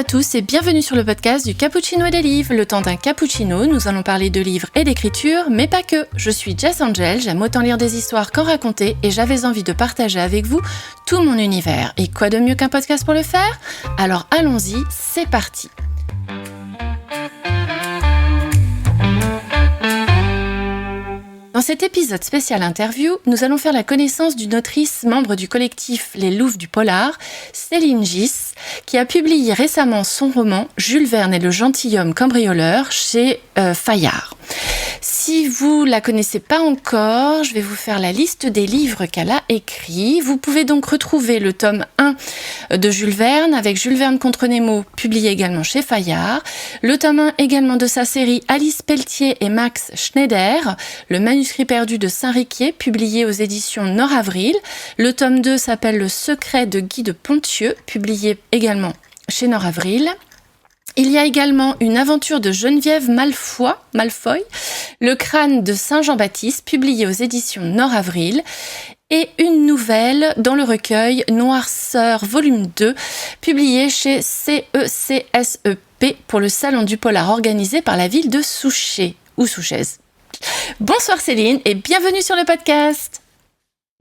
tous et bienvenue sur le podcast du Cappuccino et des livres. Le temps d'un cappuccino, nous allons parler de livres et d'écriture, mais pas que. Je suis Jess Angel, j'aime autant lire des histoires qu'en raconter et j'avais envie de partager avec vous tout mon univers. Et quoi de mieux qu'un podcast pour le faire ? Alors allons-y, c'est parti. Dans cet épisode spécial interview, nous allons faire la connaissance d'une autrice membre du collectif Les Louves du Polar, Céline Gis, qui a publié récemment son roman « Jules Verne et le gentilhomme cambrioleur » chez Fayard. Si vous la connaissez pas encore, je vais vous faire la liste des livres qu'elle a écrits. Vous pouvez donc retrouver le tome 1 de Jules Verne, avec Jules Verne contre Nemo, publié également chez Fayard. Le tome 1 également de sa série Alice Pelletier et Max Schneider, le manuscrit perdu de Saint-Riquier, publié aux éditions Nord-Avril. Le tome 2 s'appelle Le secret de Guy de Pontieux, publié également chez Nord-Avril. Il y a également une aventure de Geneviève Malfoy, Le crâne de Saint-Jean-Baptiste, publié aux éditions Nord-Avril, et une nouvelle dans le recueil Noirceur volume 2, publié chez CECSEP pour le Salon du Polar organisé par la ville de Souchez. Bonsoir Céline et bienvenue sur le podcast.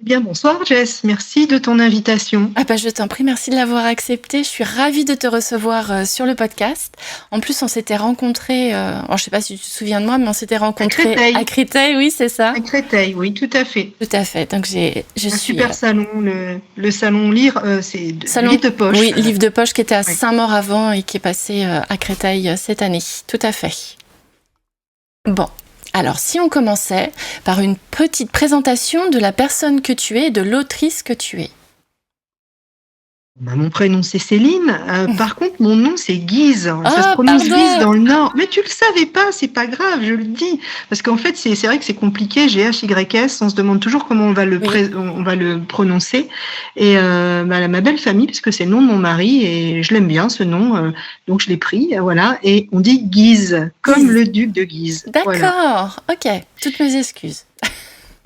Bien, bonsoir Jess, merci de ton invitation. Je t'en prie, merci de l'avoir accepté. Je suis ravie de te recevoir sur le podcast. En plus, on s'était rencontrés, je ne sais pas si tu te souviens de moi, mais on s'était rencontrés à Créteil, oui, c'est ça ? À Créteil, oui, tout à fait. Tout à fait, donc super salon, le salon Lire, c'est livre de poche. Oui, livre de poche qui était à Saint-Maur avant et qui est passé à Créteil cette année, tout à fait. Bon. Alors, si on commençait par une petite présentation de la personne que tu es et de l'autrice que tu es. Mon prénom, c'est Céline. Par contre, mon nom, c'est Guise. Ça se prononce Guise dans le Nord. Mais tu le savais pas, c'est pas grave, je le dis. Parce qu'en fait, c'est vrai que c'est compliqué. GHYS, on se demande toujours comment on va le prononcer. Et ma belle famille, parce que c'est le nom de mon mari, et je l'aime bien, ce nom, donc je l'ai pris, voilà. Et on dit Guise, comme le duc de Guise. D'accord, voilà. Ok, toutes mes excuses.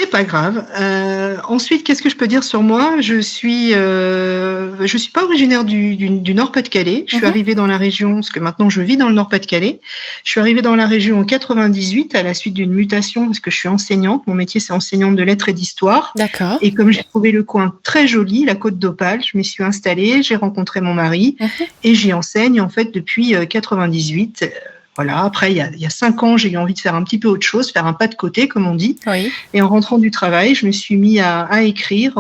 C'est pas grave. Ensuite, qu'est-ce que je peux dire sur moi ? Je suis pas originaire du Nord-Pas-de-Calais. Je suis arrivée dans la région, parce que maintenant je vis dans le Nord-Pas-de-Calais. Je suis arrivée dans la région en 98 à la suite d'une mutation, parce que je suis enseignante. Mon métier, c'est enseignante de lettres et d'histoire. D'accord. Et comme j'ai trouvé le coin très joli, la Côte d'Opale, je m'y suis installée, j'ai rencontré mon mari et j'y enseigne en fait depuis 98. Voilà. Après, il y a 5 ans, j'ai eu envie de faire un petit peu autre chose, faire un pas de côté, comme on dit. Oui. Et en rentrant du travail, je me suis mis à écrire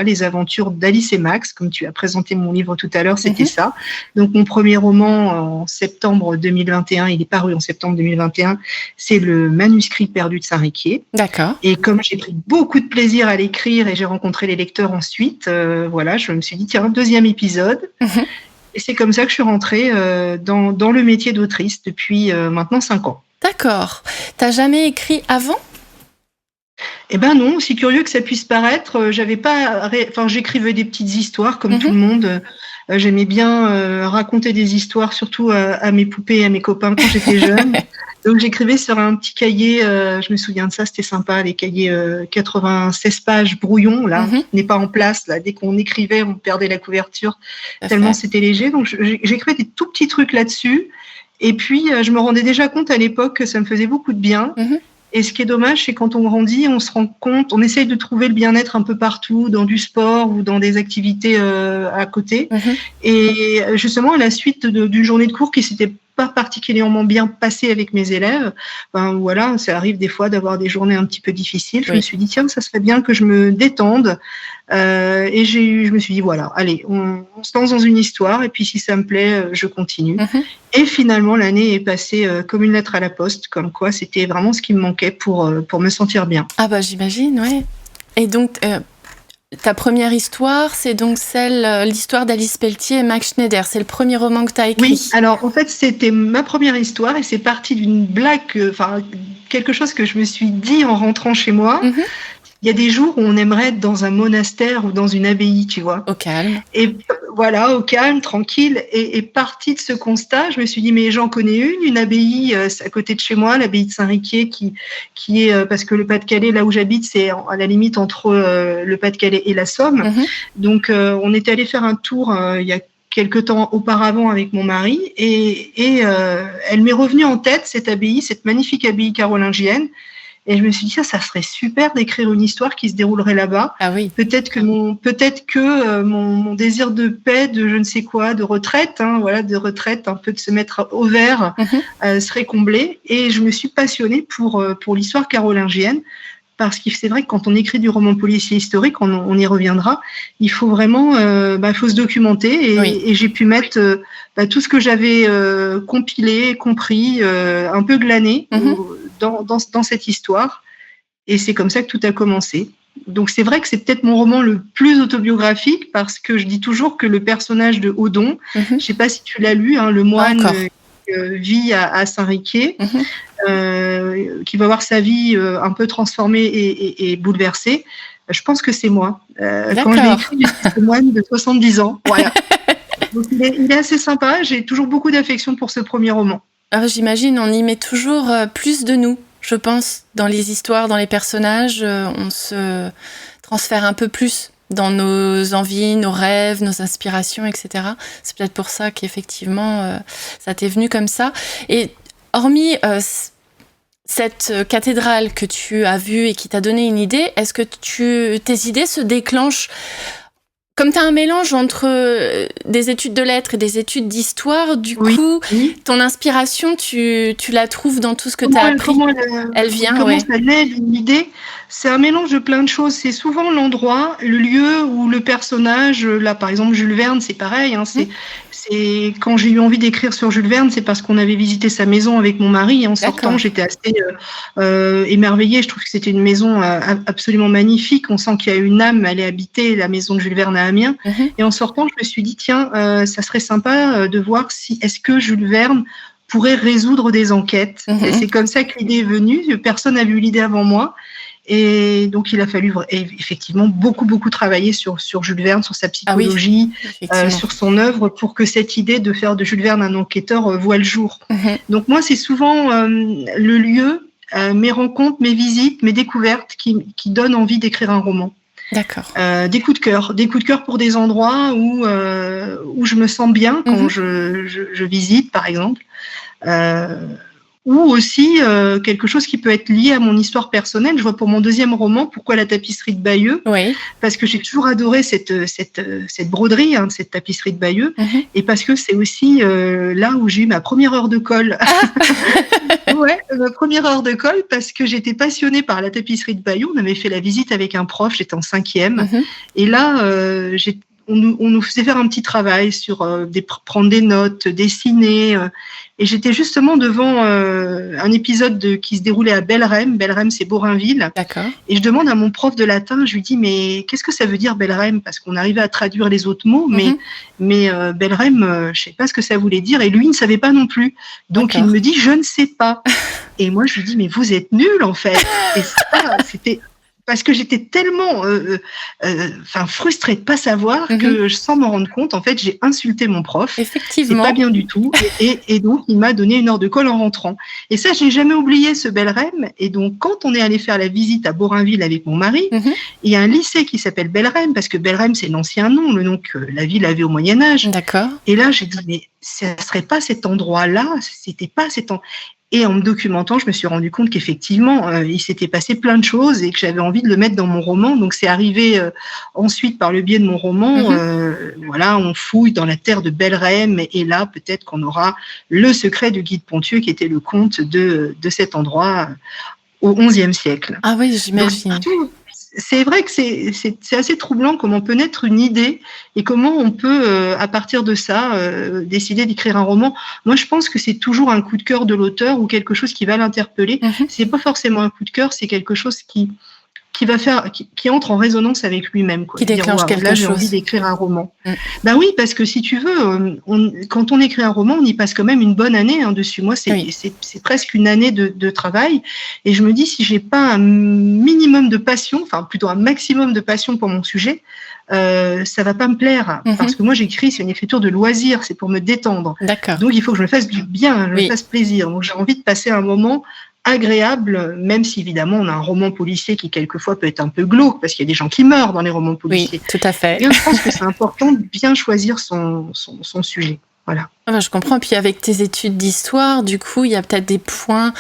les aventures d'Alice et Max, comme tu as présenté mon livre tout à l'heure, c'était ça. Donc, mon premier roman en septembre 2021, il est paru en septembre 2021, c'est Le manuscrit perdu de Saint-Riquier. D'accord. Et comme j'ai pris beaucoup de plaisir à l'écrire et j'ai rencontré les lecteurs ensuite, je me suis dit, tiens, 2e épisode. Et c'est comme ça que je suis rentrée dans le métier d'autrice depuis maintenant 5 ans. D'accord. T'as jamais écrit avant ? Eh ben non, aussi curieux que ça puisse paraître, j'écrivais des petites histoires comme tout le monde. J'aimais bien raconter des histoires, surtout à mes poupées et à mes copains quand j'étais jeune. Donc j'écrivais sur un petit cahier, je me souviens de ça, c'était sympa, les cahiers 96 pages brouillon, là, n'est pas en place, là, dès qu'on écrivait, on perdait la couverture, tellement c'était léger. Donc j'écrivais des tout petits trucs là-dessus, et puis je me rendais déjà compte à l'époque que ça me faisait beaucoup de bien. Et ce qui est dommage, c'est quand on grandit, on se rend compte, on essaye de trouver le bien-être un peu partout, dans du sport ou dans des activités à côté. Et justement, à la suite d'une journée de cours qui s'était pas particulièrement bien passée avec mes élèves, ça arrive des fois d'avoir des journées un petit peu difficiles. Je me suis dit, tiens, ça serait bien que je me détende. Et je me suis dit, allez, on se lance dans une histoire, et puis si ça me plaît, je continue. Et finalement, l'année est passée comme une lettre à la poste, comme quoi c'était vraiment ce qui me manquait pour me sentir bien. J'imagine, ouais. Et donc, ta première histoire, c'est donc l'histoire d'Alice Pelletier et Max Schneider. C'est le premier roman que tu as écrit. Oui, alors en fait, c'était ma première histoire et c'est parti d'une blague, quelque chose que je me suis dit en rentrant chez moi. Il y a des jours où on aimerait être dans un monastère ou dans une abbaye, tu vois. Au calme. Et voilà, au calme, tranquille. Et partie de ce constat, je me suis dit, mais j'en connais une abbaye à côté de chez moi, l'abbaye de Saint-Riquier, qui est, parce que le Pas-de-Calais, là où j'habite, c'est à la limite entre le Pas-de-Calais et la Somme. Donc, on était allé faire un tour il y a quelque temps auparavant avec mon mari, et elle m'est revenue en tête, cette abbaye, cette magnifique abbaye carolingienne. Et je me suis dit, ça serait super d'écrire une histoire qui se déroulerait là-bas. Ah oui. Peut-être que mon désir de paix, de je ne sais quoi, de retraite, de retraite, un peu de se mettre au vert, serait comblé. Et je me suis passionnée pour l'histoire carolingienne. Parce que c'est vrai que quand on écrit du roman policier historique, on y reviendra, il faut vraiment faut se documenter. Et j'ai pu mettre tout ce que j'avais compilé, compris, un peu glané dans cette histoire. Et c'est comme ça que tout a commencé. Donc c'est vrai que c'est peut-être mon roman le plus autobiographique, parce que je dis toujours que le personnage de Odon, je ne sais pas si tu l'as lu, le moine vit à Saint-Riquier, qui va voir sa vie un peu transformée et bouleversée. Je pense que c'est moi. Quand je l'ai écrit, j'étais ce moine de 70 ans. Voilà. Donc, il est assez sympa. J'ai toujours beaucoup d'affection pour ce premier roman. Alors, j'imagine, on y met toujours plus de nous, je pense, dans les histoires, dans les personnages. On se transfère un peu plus dans nos envies, nos rêves, nos inspirations, etc. C'est peut-être pour ça qu'effectivement, ça t'est venu comme ça. Et hormis cette cathédrale que tu as vue et qui t'a donné une idée, est-ce que tes idées se déclenchent comme tu as un mélange entre des études de lettres et des études d'histoire, du coup, ton inspiration, tu la trouves dans tout ce que tu as appris. Elle vient, comment ça naît d'une idée? C'est un mélange de plein de choses. C'est souvent l'endroit, le lieu ou le personnage. Là, par exemple, Jules Verne, c'est pareil. C'est quand j'ai eu envie d'écrire sur Jules Verne, c'est parce qu'on avait visité sa maison avec mon mari. Et en sortant, j'étais assez émerveillée. Je trouve que c'était une maison absolument magnifique. On sent qu'il y a une âme. Elle est habitée, la maison de Jules Verne à Amiens. Et en sortant, je me suis dit, tiens, ça serait sympa de voir est-ce que Jules Verne pourrait résoudre des enquêtes. Et c'est comme ça que l'idée est venue. Personne n'a eu l'idée avant moi. Et donc, il a fallu effectivement beaucoup travailler sur Jules Verne, sur sa psychologie, sur son œuvre, pour que cette idée de faire de Jules Verne un enquêteur voie le jour. Donc, moi, c'est souvent le lieu, mes rencontres, mes visites, mes découvertes qui donnent envie d'écrire un roman. D'accord. Des coups de cœur pour des endroits où je me sens bien quand je visite, par exemple. Ou aussi quelque chose qui peut être lié à mon histoire personnelle. Je vois pour mon deuxième roman, pourquoi la tapisserie de Bayeux, parce que j'ai toujours adoré cette broderie, cette tapisserie de Bayeux, et parce que c'est aussi là où j'ai eu ma première heure de colle. Ma première heure de colle, parce que j'étais passionnée par la tapisserie de Bayeux. On avait fait la visite avec un prof, j'étais en 5e, et là, on nous faisait faire un petit travail sur prendre des notes, dessiner. Et j'étais justement devant un épisode qui se déroulait à Bellerem. Bellerem, c'est Borainville. D'accord. Et je demande à mon prof de latin, je lui dis, mais qu'est-ce que ça veut dire Bellerem? Parce qu'on arrivait à traduire les autres mots, mais Bellerem, je sais pas ce que ça voulait dire. Et lui, il ne savait pas non plus. Donc, il me dit, je ne sais pas. Et moi, je lui dis, mais vous êtes nuls, en fait. Et ça, c'était... Parce que j'étais tellement frustrée de pas savoir que, sans m'en rendre compte, en fait, j'ai insulté mon prof. Effectivement. C'est pas bien du tout. Et donc, il m'a donné une heure de colle en rentrant. Et ça, j'ai jamais oublié ce Bellerem. Et donc, quand on est allé faire la visite à Borainville avec mon mari, il y a un lycée qui s'appelle Bellerem, parce que Bellerem, c'est l'ancien nom, le nom que la ville avait au Moyen-Âge. D'accord. Et là, j'ai dit, mais ça serait pas cet endroit-là, c'était pas cet endroit. Et en me documentant, je me suis rendu compte qu'effectivement, il s'était passé plein de choses et que j'avais envie de le mettre dans mon roman. Donc, c'est arrivé ensuite par le biais de mon roman. On fouille dans la terre de Bellerem et là, peut-être qu'on aura le secret du Guy de Ponthieu, qui était le comte de cet endroit au XIe siècle. Ah oui, j'imagine. Donc, c'est vrai que c'est assez troublant comment peut naître une idée et comment on peut, à partir de ça, décider d'écrire un roman. Moi, je pense que c'est toujours un coup de cœur de l'auteur ou quelque chose qui va l'interpeller. C'est pas forcément un coup de cœur, c'est quelque chose qui entre en résonance avec lui-même, quoi. Qui déclenche quelque chose. Là, j'ai envie d'écrire un roman. Ben oui, parce que si tu veux, quand on écrit un roman, on y passe quand même une bonne année dessus. Moi, c'est presque une année de travail. Et je me dis, si j'ai pas un minimum de passion, enfin plutôt un maximum de passion pour mon sujet, ça va pas me plaire. Parce que moi, j'écris, c'est une écriture de loisir, c'est pour me détendre. D'accord. Donc, il faut que je me fasse du bien, je me fasse plaisir. Donc, j'ai envie de passer un moment agréable, même si évidemment on a un roman policier qui quelquefois peut être un peu glauque, parce qu'il y a des gens qui meurent dans les romans policiers. Oui, tout à fait. Et je pense que c'est important de bien choisir son sujet. Voilà. Je comprends. Puis avec tes études d'histoire, du coup, il y a peut-être des points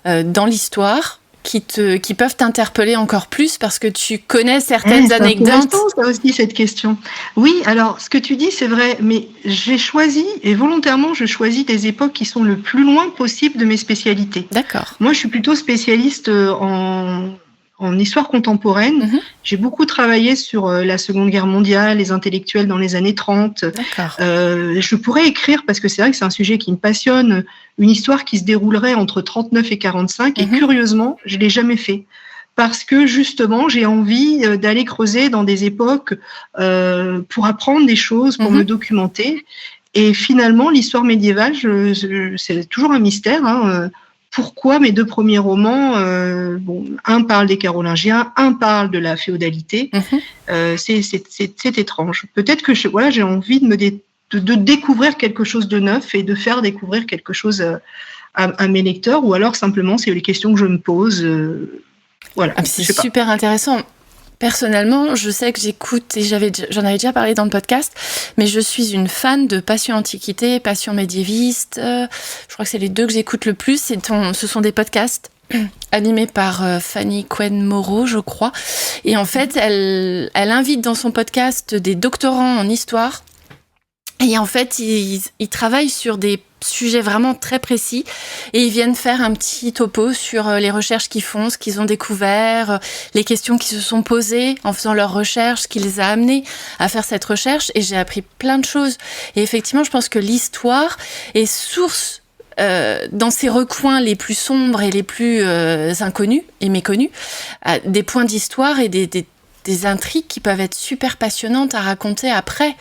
dans l'histoire qui peuvent t'interpeller encore plus parce que tu connais certaines anecdotes. C'est intéressant, ça aussi, cette question. Oui, alors, ce que tu dis, c'est vrai, mais j'ai choisi, et volontairement, je choisis des époques qui sont le plus loin possible de mes spécialités. D'accord. Moi, je suis plutôt spécialiste en histoire contemporaine. Mhm. J'ai beaucoup travaillé sur la Seconde Guerre mondiale, les intellectuels dans les années 30. D'accord. Je pourrais écrire, parce que c'est vrai que c'est un sujet qui me passionne, une histoire qui se déroulerait entre 39 et 45, et curieusement, je ne l'ai jamais fait. Parce que justement, j'ai envie d'aller creuser dans des époques pour apprendre des choses, pour me documenter. Et finalement, l'histoire médiévale, c'est toujours un mystère, hein. Pourquoi mes 2 premiers romans, un parle des Carolingiens, un parle de la féodalité. C'est étrange. Peut-être que j'ai envie de découvrir quelque chose de neuf et de faire découvrir quelque chose à mes lecteurs, ou alors simplement c'est les questions que je me pose. Voilà. C'est super intéressant. Personnellement, je sais que j'écoute, et j'en avais déjà parlé dans le podcast, mais je suis une fan de Passion Antiquité, Passion Médiéviste. Je crois que c'est les 2 que j'écoute le plus. Ce sont des podcasts animés par Fanny Cohen-Moreau, je crois. Et en fait, elle invite dans son podcast des doctorants en histoire. Et en fait, ils travaillent sur des sujets vraiment très précis et ils viennent faire un petit topo sur les recherches qu'ils font, ce qu'ils ont découvert, les questions qui se sont posées en faisant leurs recherches, ce qui les a amenés à faire cette recherche. Et j'ai appris plein de choses. Et effectivement, je pense que l'histoire est source dans ces recoins les plus sombres et les plus inconnus et méconnus, des points d'histoire et des intrigues qui peuvent être super passionnantes à raconter après.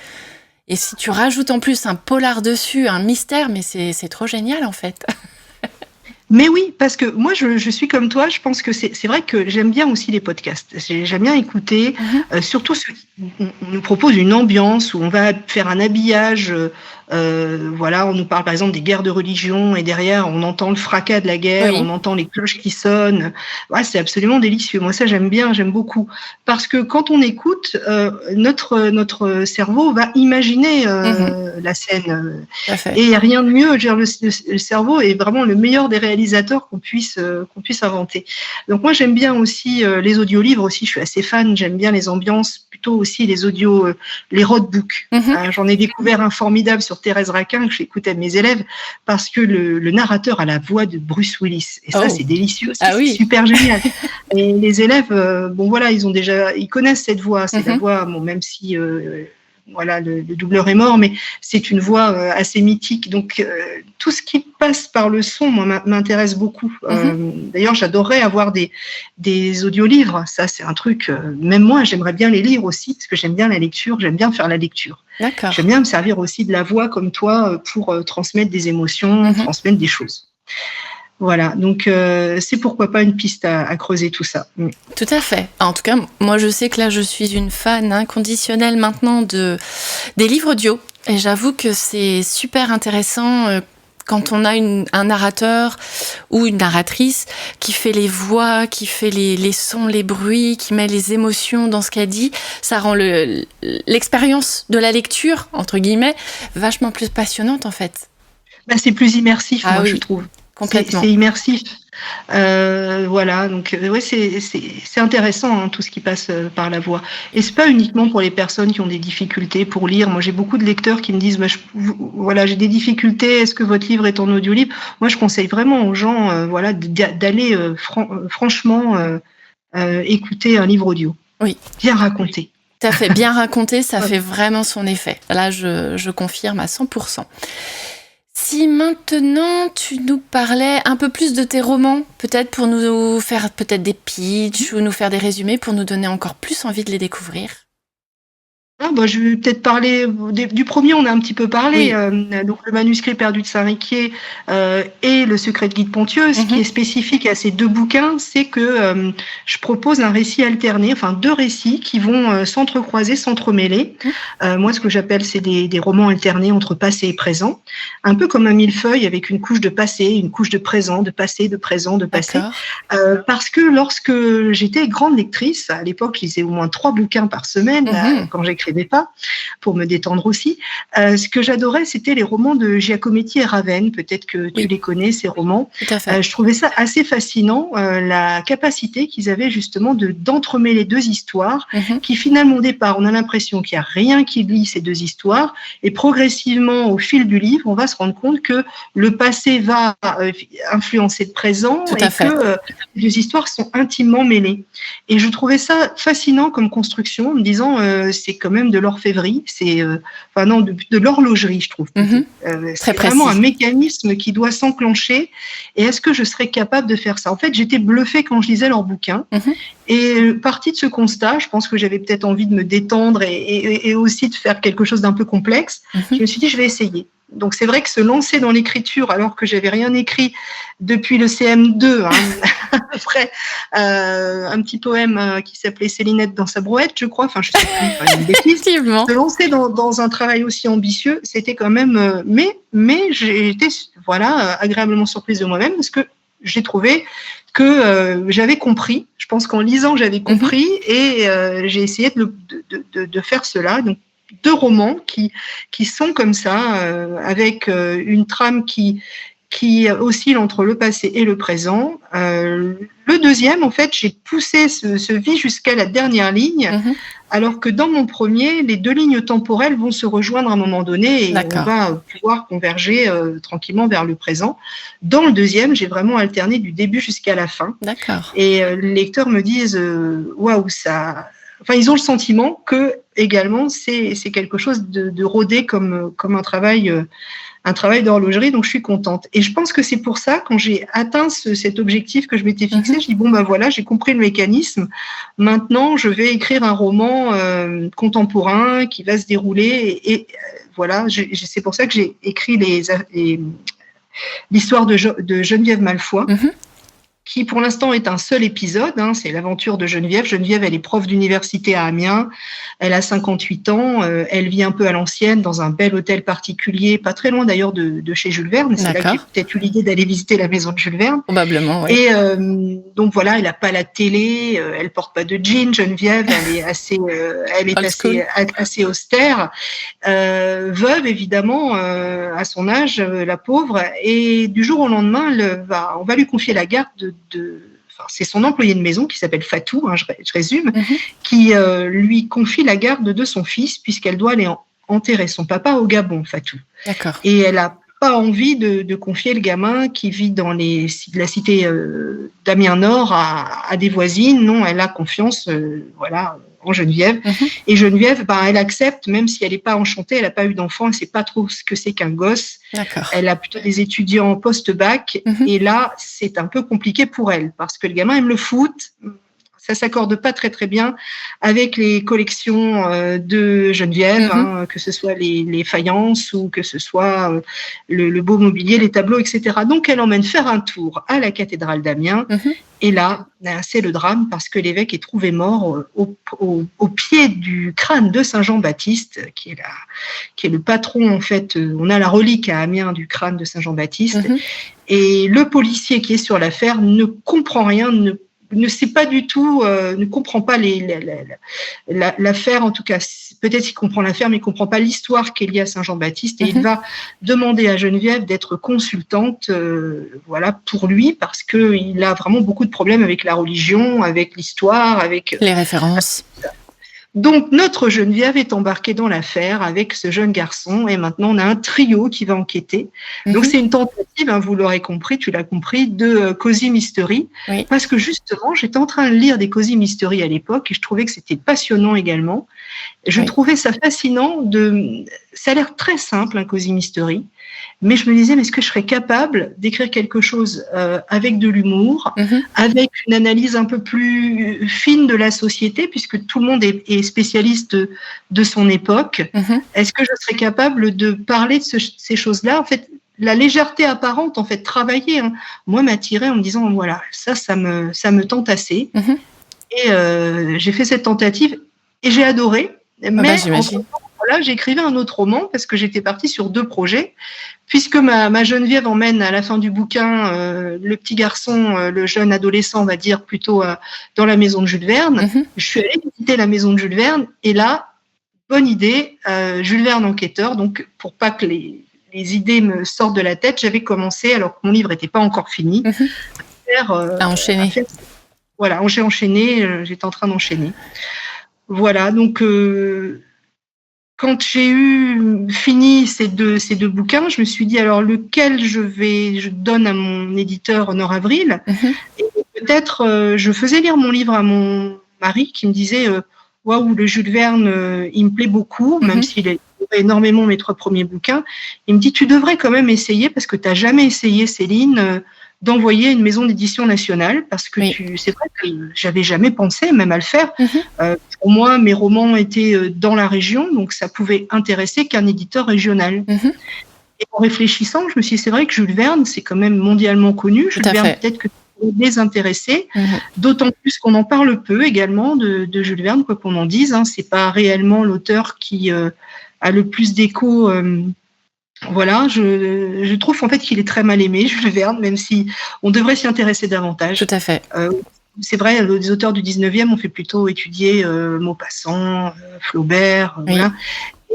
Et si tu rajoutes en plus un polar dessus, un mystère, mais c'est trop génial en fait. Mais oui, parce que moi, je suis comme toi, je pense que c'est vrai que j'aime bien aussi les podcasts. J'aime bien écouter, surtout ceux qui nous proposent une ambiance où on va faire un habillage. On nous parle par exemple des guerres de religion et derrière, on entend le fracas de la guerre, on entend les cloches qui sonnent. Ouais, c'est absolument délicieux. Moi, ça, j'aime beaucoup. Parce que quand on écoute, notre cerveau va imaginer la scène. Et il n'y a rien de mieux. Le cerveau est vraiment le meilleur des réalisateurs qu'on puisse inventer. Donc moi, j'aime bien aussi les audiolivres aussi. Je suis assez fan. J'aime bien les ambiances, plutôt aussi les audios, les roadbooks. J'en ai découvert un formidable sur Thérèse Raquin que j'écoutais à mes élèves parce que le narrateur a la voix de Bruce Willis. Et ça, c'est délicieux. C'est super génial. Et les élèves, ils connaissent cette voix. C'est la voix, même si le doubleur est mort, mais c'est une voix assez mythique. Donc, tout ce qui passe par le son, moi, m'intéresse beaucoup. D'ailleurs, j'adorerais avoir des audiolivres. Ça, c'est un truc, même moi, j'aimerais bien les lire aussi, parce que j'aime bien la lecture, j'aime bien faire la lecture. D'accord. J'aime bien me servir aussi de la voix comme toi pour transmettre des émotions, transmettre des choses. Voilà, donc c'est pourquoi pas une piste à creuser tout ça. Tout à fait. En tout cas, moi je sais que là je suis une fan inconditionnelle maintenant des livres audio. Et j'avoue que c'est super intéressant quand on a un narrateur ou une narratrice qui fait les voix, qui fait les sons, les bruits, qui met les émotions dans ce qu'elle dit. Ça rend l'expérience de la lecture, entre guillemets, vachement plus passionnante en fait. C'est plus immersif, je trouve. Complètement. C'est immersif. Donc c'est intéressant tout ce qui passe par la voix. Et c'est pas uniquement pour les personnes qui ont des difficultés pour lire. Moi, j'ai beaucoup de lecteurs qui me disent j'ai des difficultés. Est-ce que votre livre est en audiolivre ? Moi, je conseille vraiment aux gens d'aller franchement écouter un livre audio. Oui. Bien raconté. Tout à fait. Bien raconté, ça fait vraiment son effet. Là, je confirme à 100%. Si maintenant tu nous parlais un peu plus de tes romans, peut-être pour nous faire des pitchs ou nous faire des résumés pour nous donner encore plus envie de les découvrir. Ah, bah, je vais peut-être parler du premier, on a un petit peu parlé. Oui. Donc le manuscrit perdu de Saint-Riquier et le secret de Guy de Ponthieu. Ce qui est spécifique à ces deux bouquins, c'est que je propose un récit alterné, enfin deux récits qui vont s'entrecroiser, s'entremêler. Moi, ce que j'appelle, c'est des romans alternés entre passé et présent, un peu comme un millefeuille avec une couche de passé, une couche de présent, de passé, de présent, de passé. Parce que lorsque j'étais grande lectrice, à l'époque, je lisais au moins 3 bouquins par semaine quand j'écrivais pas, pour me détendre aussi. Ce que j'adorais, c'était les romans de Giacometti et Ravenne. Peut-être que tu les connais, ces romans. Tout à fait. Je trouvais ça assez fascinant, la capacité qu'ils avaient justement d'entremêler les deux histoires, qui finalement, au départ, on a l'impression qu'il n'y a rien qui lie ces deux histoires, et progressivement, au fil du livre, on va se rendre compte que le passé va influencer le présent et que les deux histoires sont intimement mêlées. Et je trouvais ça fascinant comme construction, en me disant c'est quand même de l'orfèvrerie, c'est de l'horlogerie, je trouve. C'est vraiment un mécanisme qui doit s'enclencher. Et est-ce que je serais capable de faire ça? En fait, j'étais bluffée quand je lisais leurs bouquins. Et partie de ce constat, je pense que j'avais peut-être envie de me détendre et aussi de faire quelque chose d'un peu complexe. Je me suis dit, je vais essayer. Donc c'est vrai que se lancer dans l'écriture alors que j'avais rien écrit depuis le CM2, après un petit poème qui s'appelait Célinette dans sa brouette, je crois, enfin je sais plus, une bêtise. Se lancer dans un travail aussi ambitieux, c'était quand même, mais j'ai été agréablement surprise de moi-même parce que j'ai trouvé que j'avais compris. Je pense qu'en lisant, j'avais compris et j'ai essayé de faire cela. Donc 2 romans qui sont comme ça, avec une trame qui oscille entre le passé et le présent. Le deuxième, en fait, j'ai poussé ce vie jusqu'à la dernière ligne, alors que dans mon premier, les 2 lignes temporelles vont se rejoindre à un moment donné et on va pouvoir converger tranquillement vers le présent. Dans le deuxième, j'ai vraiment alterné du début jusqu'à la fin. Et les lecteurs me disent waouh, ça. Enfin, ils ont le sentiment que également c'est quelque chose de rodé comme un travail d'horlogerie, donc je suis contente. Et je pense que c'est pour ça, quand j'ai atteint cet objectif que je m'étais fixé, je dis bon ben voilà, j'ai compris le mécanisme. Maintenant, je vais écrire un roman contemporain qui va se dérouler et voilà. C'est pour ça que j'ai écrit l'histoire de Geneviève Malfoy. Qui pour l'instant est un seul épisode, c'est l'aventure de Geneviève. Geneviève, elle est prof d'université à Amiens, elle a 58 ans, elle vit un peu à l'ancienne dans un bel hôtel particulier, pas très loin d'ailleurs de chez Jules Verne. C'est là que j'ai peut-être eu l'idée d'aller visiter la maison de Jules Verne. Probablement, oui. Et donc voilà, elle n'a pas la télé, elle porte pas de jean. Geneviève, elle est assez austère, veuve évidemment à son âge, la pauvre. Et du jour au lendemain, on va lui confier la garde c'est son employé de maison qui s'appelle Fatou, je résume, qui lui confie la garde de son fils puisqu'elle doit aller enterrer son papa au Gabon, Fatou. Et elle a pas envie de confier le gamin qui vit dans la cité d'Amiens Nord à des voisines. Non, elle a confiance, en Geneviève. Et Geneviève, elle accepte, même si elle n'est pas enchantée, elle n'a pas eu d'enfant, elle ne sait pas trop ce que c'est qu'un gosse. Elle a plutôt des étudiants post-bac. Et là, c'est un peu compliqué pour elle, parce que le gamin aime le foot. Ça s'accorde pas très très bien avec les collections de Geneviève, que ce soit les faïences ou que ce soit le beau mobilier, les tableaux, etc. Donc elle emmène faire un tour à la cathédrale d'Amiens. Et là, c'est le drame parce que l'évêque est trouvé mort au pied du crâne de Saint Jean-Baptiste, qui est le patron, en fait. On a la relique à Amiens du crâne de Saint Jean-Baptiste. Et le policier qui est sur l'affaire ne comprend rien, ne sait pas du tout, ne comprend pas l'affaire, en tout cas, peut-être qu'il comprend l'affaire, mais il ne comprend pas l'histoire qui est liée à Saint-Jean-Baptiste. Et il va demander à Geneviève d'être consultante pour lui, parce qu'il a vraiment beaucoup de problèmes avec la religion, avec l'histoire, avec les références. Donc, notre Geneviève est embarquée dans l'affaire avec ce jeune garçon et maintenant, on a un trio qui va enquêter. Donc, c'est une tentative, vous l'aurez compris, tu l'as compris, de Cozy Mystery. Parce que justement, j'étais en train de lire des Cozy Mystery à l'époque et je trouvais que c'était passionnant également. Je trouvais ça fascinant. Ça a l'air très simple, un Cozy Mystery. mais je me disais, mais est-ce que je serais capable d'écrire quelque chose avec de l'humour, avec une analyse un peu plus fine de la société, puisque tout le monde est spécialiste de son époque. Est-ce que je serais capable de parler de ces choses-là? En fait, la légèreté apparente, en fait, travailler, moi, m'attirait en me disant, voilà, ça me tente assez. Et j'ai fait cette tentative et j'ai adoré. Mais voilà, j'écrivais un autre roman parce que j'étais partie sur 2 projets. Puisque ma Geneviève emmène à la fin du bouquin le petit garçon, le jeune adolescent, on va dire, plutôt dans la maison de Jules Verne. Je suis allée visiter la maison de Jules Verne et là, bonne idée, Jules Verne enquêteur. Donc, pour pas que les idées me sortent de la tête, j'avais commencé, alors que mon livre n'était pas encore fini, à enchaîner. Voilà, j'ai enchaîné, j'étais en train d'enchaîner. Voilà, donc quand j'ai fini ces deux bouquins, je me suis dit alors lequel je donne à mon éditeur Honor Avril. Et peut-être je faisais lire mon livre à mon mari qui me disait waouh, le Jules Verne, il me plaît beaucoup, même s'il est énormément mes 3 premiers bouquins. Il me dit tu devrais quand même essayer parce que tu n'as jamais essayé, Céline, d'envoyer une maison d'édition nationale parce que c'est vrai que j'avais jamais pensé même à le faire. Pour moi, mes romans étaient dans la région, donc ça pouvait intéresser qu'un éditeur régional. Et en réfléchissant, je me suis dit, c'est vrai que Jules Verne, c'est quand même mondialement connu. Jules Verne, peut-être que ça les intéresser, d'autant plus qu'on en parle peu également de Jules Verne, quoi qu'on en dise. C'est pas réellement l'auteur qui a le plus d'écho. Voilà, je trouve en fait qu'il est très mal aimé, Jules Verne, même si on devrait s'y intéresser davantage. Tout à fait. C'est vrai, les auteurs du 19e ont fait plutôt étudier Maupassant, Flaubert, voilà.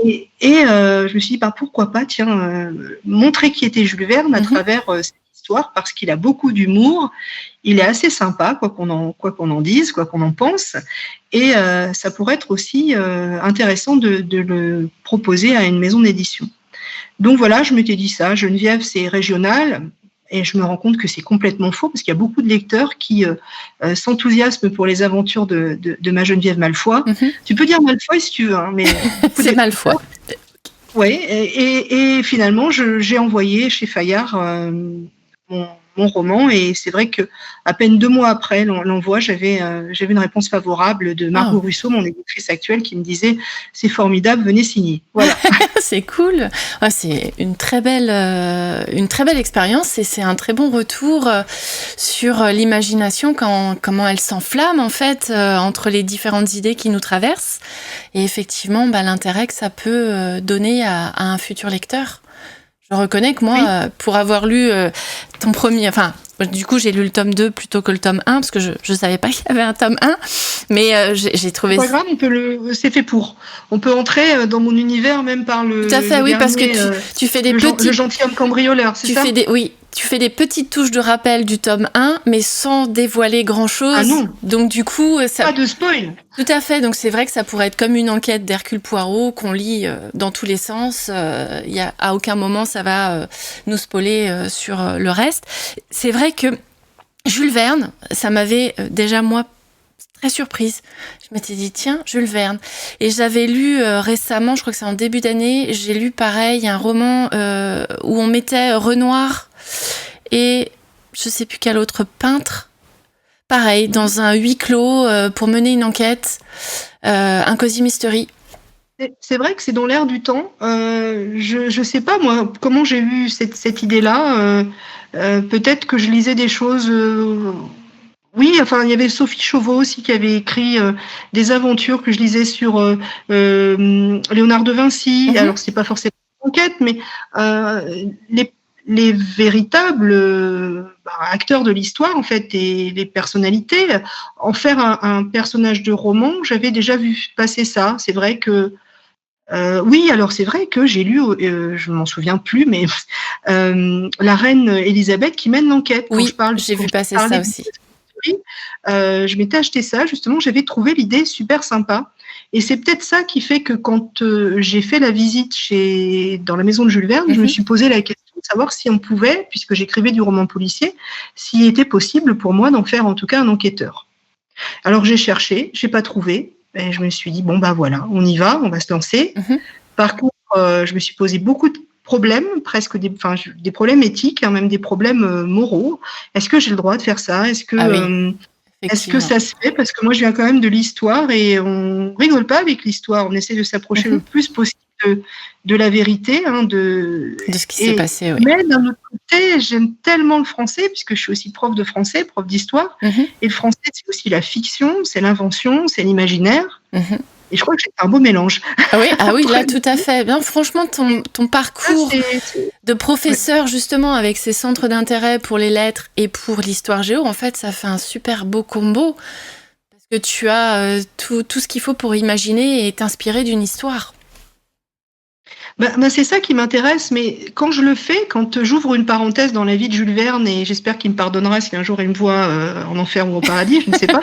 Et je me suis dit, pourquoi pas, montrer qui était Jules Verne à travers cette histoire, parce qu'il a beaucoup d'humour, il est assez sympa, quoi qu'on en dise, quoi qu'on en pense, et ça pourrait être aussi intéressant de le proposer à une maison d'édition. Donc voilà, je m'étais dit ça, Geneviève, c'est régional, et je me rends compte que c'est complètement faux, parce qu'il y a beaucoup de lecteurs qui s'enthousiasment pour les aventures de ma Geneviève Malfoy. Tu peux dire Malfoy si tu veux, mais c'est Malfoy. Oui, et finalement, j'ai envoyé chez Fayard mon roman, et c'est vrai que à peine 2 mois après l'envoi, j'avais une réponse favorable de Margot Russo, mon éditrice actuelle, qui me disait c'est formidable, venez signer. Voilà. C'est cool. C'est une très belle expérience, et c'est un très bon retour sur l'imagination, comment elle s'enflamme en fait entre les différentes idées qui nous traversent, et effectivement l'intérêt que ça peut donner à un futur lecteur. Je reconnais que moi, pour avoir lu ton premier... Enfin, du coup, j'ai lu le tome 2 plutôt que le tome 1, parce que je ne savais pas qu'il y avait un tome 1, mais j'ai trouvé... C'est pas grave, c'est fait pour. On peut entrer dans mon univers même par le... Tout à fait, oui, parce que tu fais des petits... Le gentilhomme cambrioleur, c'est ça? Tu fais des petites touches de rappel du tome 1, mais sans dévoiler grand-chose. Ah non. Donc du coup... Pas de spoil. Tout à fait, donc c'est vrai que ça pourrait être comme une enquête d'Hercule Poirot qu'on lit dans tous les sens. À aucun moment ça va nous spoiler sur le reste. C'est vrai que Jules Verne, ça m'avait déjà moi très surprise. Je m'étais dit tiens, Jules Verne. Et j'avais lu récemment, je crois que c'est en début d'année, j'ai lu pareil un roman où on mettait Renoir et je sais plus quel autre peintre. Pareil, dans un huis clos pour mener une enquête, un Cozy Mystery. C'est vrai que c'est dans l'air du temps. Je sais pas moi comment j'ai eu cette idée-là. Peut-être que je lisais des choses. Oui, enfin il y avait Sophie Chauveau aussi qui avait écrit des aventures que je lisais sur Léonard de Vinci. Alors c'est pas forcément une enquête, mais les véritables acteurs de l'histoire, en fait, et les personnalités, en faire un personnage de roman, j'avais déjà vu passer ça. C'est vrai que oui, alors c'est vrai que j'ai lu, je m'en souviens plus, mais la reine Elisabeth qui mène l'enquête. Oui, j'ai vu passer ça aussi. Je m'étais acheté ça, justement, j'avais trouvé l'idée super sympa. Et c'est peut-être ça qui fait que quand j'ai fait la visite dans la maison de Jules Verne, je me suis posé la question de savoir si on pouvait, puisque j'écrivais du roman policier, s'il était possible pour moi d'en faire en tout cas un enquêteur. Alors j'ai cherché, j'ai pas trouvé, et je me suis dit bon voilà, on y va, on va se lancer. Par contre, je me suis posé beaucoup de problèmes, presque des problèmes éthiques, hein, même des problèmes moraux. Est-ce que j'ai le droit de faire ça? Est-ce que ça se fait? Parce que moi, je viens quand même de l'histoire et on rigole pas avec l'histoire. On essaie de s'approcher le plus possible de la vérité, hein, de ce qui s'est passé. Oui. Mais d'un autre côté, j'aime tellement le français, puisque je suis aussi prof de français, prof d'histoire. Et le français, c'est aussi la fiction, c'est l'invention, c'est l'imaginaire. Et je crois que j'ai un beau mélange. Ah oui, là, tout à fait. Bien, franchement, ton parcours de professeur, justement, avec ses centres d'intérêt pour les lettres et pour l'histoire géo, en fait, ça fait un super beau combo. Parce que tu as tout ce qu'il faut pour imaginer et t'inspirer d'une histoire. C'est ça qui m'intéresse, mais quand je le fais, quand j'ouvre une parenthèse dans la vie de Jules Verne, et j'espère qu'il me pardonnera si un jour il me voit en enfer ou au paradis, je ne sais pas,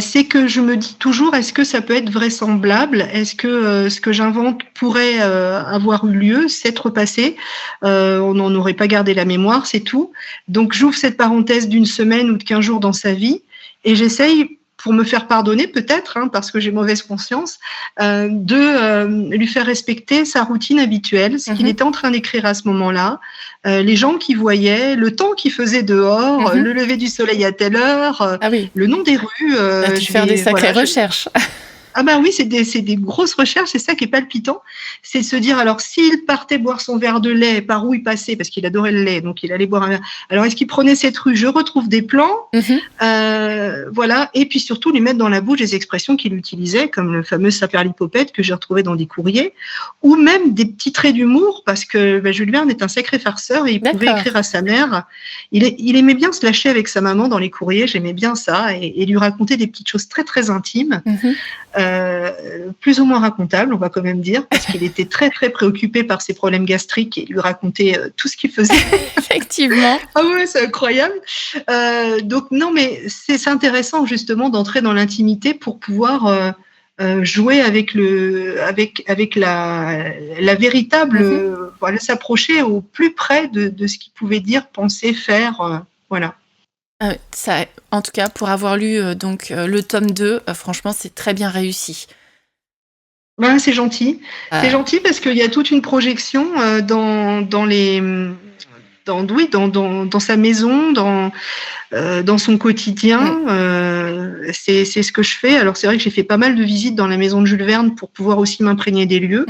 c'est que je me dis toujours, est-ce que ça peut être vraisemblable? Est-ce que ce que j'invente pourrait avoir eu lieu, s'être passé? On n'en aurait pas gardé la mémoire, c'est tout. Donc j'ouvre cette parenthèse d'une semaine ou de 15 jours dans sa vie, et j'essaye, pour me faire pardonner peut-être, hein, parce que j'ai mauvaise conscience, de lui faire respecter sa routine habituelle, ce qu'il était en train d'écrire à ce moment-là, les gens qu'il voyait, le temps qu'il faisait dehors, le lever du soleil à telle heure, le nom des rues. Tu fais des sacrées recherches. Ah oui, c'est des grosses recherches, c'est ça qui est palpitant. C'est de se dire, alors s'il partait boire son verre de lait, par où il passait, parce qu'il adorait le lait, donc il allait boire un verre. Alors est-ce qu'il prenait cette rue? Je retrouve des plans, voilà, et puis surtout lui mettre dans la bouche des expressions qu'il utilisait, comme le fameux saperlipopette que j'ai retrouvé dans des courriers, ou même des petits traits d'humour, parce que Jules Verne est un sacré farceur et il pouvait écrire à sa mère. Il aimait bien se lâcher avec sa maman dans les courriers, j'aimais bien ça, et lui raconter des petites choses très très intimes. Plus ou moins racontable, on va quand même dire, parce qu'il était très très préoccupé par ses problèmes gastriques et il lui racontait tout ce qu'il faisait. Effectivement. Ah ouais, c'est incroyable. Donc non, mais c'est intéressant justement d'entrer dans l'intimité pour pouvoir jouer avec la véritable, voilà, s'approcher au plus près de ce qu'il pouvait dire, penser, faire, voilà. Ça, en tout cas, pour avoir lu le tome 2, franchement, c'est très bien réussi. C'est gentil. C'est gentil parce qu'il y a toute une projection dans sa maison, dans son quotidien. C'est ce que je fais. Alors, c'est vrai que j'ai fait pas mal de visites dans la maison de Jules Verne pour pouvoir aussi m'imprégner des lieux.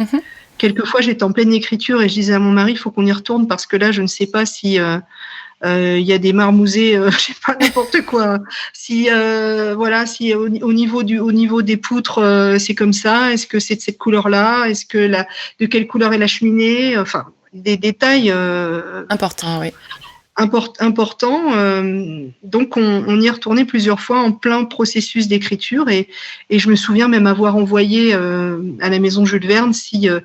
Quelquefois, j'étais en pleine écriture et je disais à mon mari, il faut qu'on y retourne parce que là, je ne sais pas si... y a des marmousés, je sais pas, n'importe quoi. Si si au niveau des poutres, c'est comme ça. Est-ce que c'est de cette couleur-là? Est-ce que de quelle couleur est la cheminée? Enfin, des détails importants, oui. Important. Donc, on y est retourné plusieurs fois en plein processus d'écriture et je me souviens même avoir envoyé à la maison Jules Verne il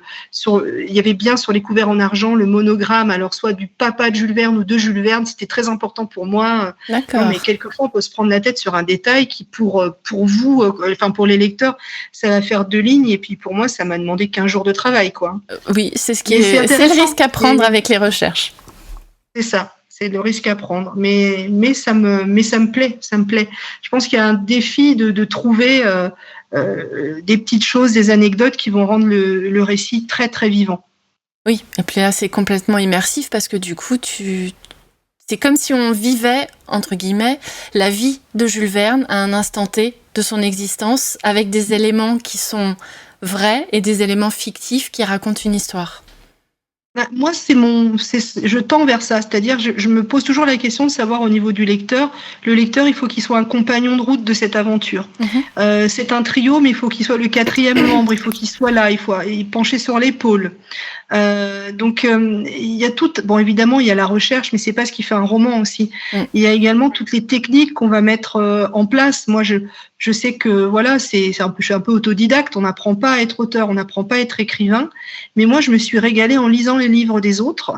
y avait bien sur les couverts en argent le monogramme, alors soit du papa de Jules Verne ou de Jules Verne, c'était très important pour moi. D'accord. Non, mais quelquefois, on peut se prendre la tête sur un détail qui, pour vous, pour les lecteurs, ça va faire 2 lignes et puis pour moi, ça m'a demandé 15 jours de travail, quoi. Oui, c'est le risque à prendre avec les recherches. C'est ça. C'est le risque à prendre, mais ça me plaît. Je pense qu'il y a un défi de trouver des petites choses, des anecdotes qui vont rendre le récit très très vivant. Oui, et puis là c'est complètement immersif parce que du coup c'est comme si on vivait entre guillemets la vie de Jules Verne à un instant T de son existence avec des éléments qui sont vrais et des éléments fictifs qui racontent une histoire. Moi, je tends vers ça, c'est-à-dire je me pose toujours la question de savoir au niveau du lecteur, le lecteur, il faut qu'il soit un compagnon de route de cette aventure. C'est un trio, mais il faut qu'il soit le 4e membre, il faut qu'il soit là, il faut pencher sur l'épaule. Donc il y a bon, évidemment il y a la recherche, mais c'est pas ce qui fait un roman aussi. Il y a également toutes les techniques qu'on va mettre en place. Moi je sais que voilà, je suis un peu autodidacte, on n'apprend pas à être auteur, on n'apprend pas à être écrivain, mais moi je me suis régalée en lisant les livres des autres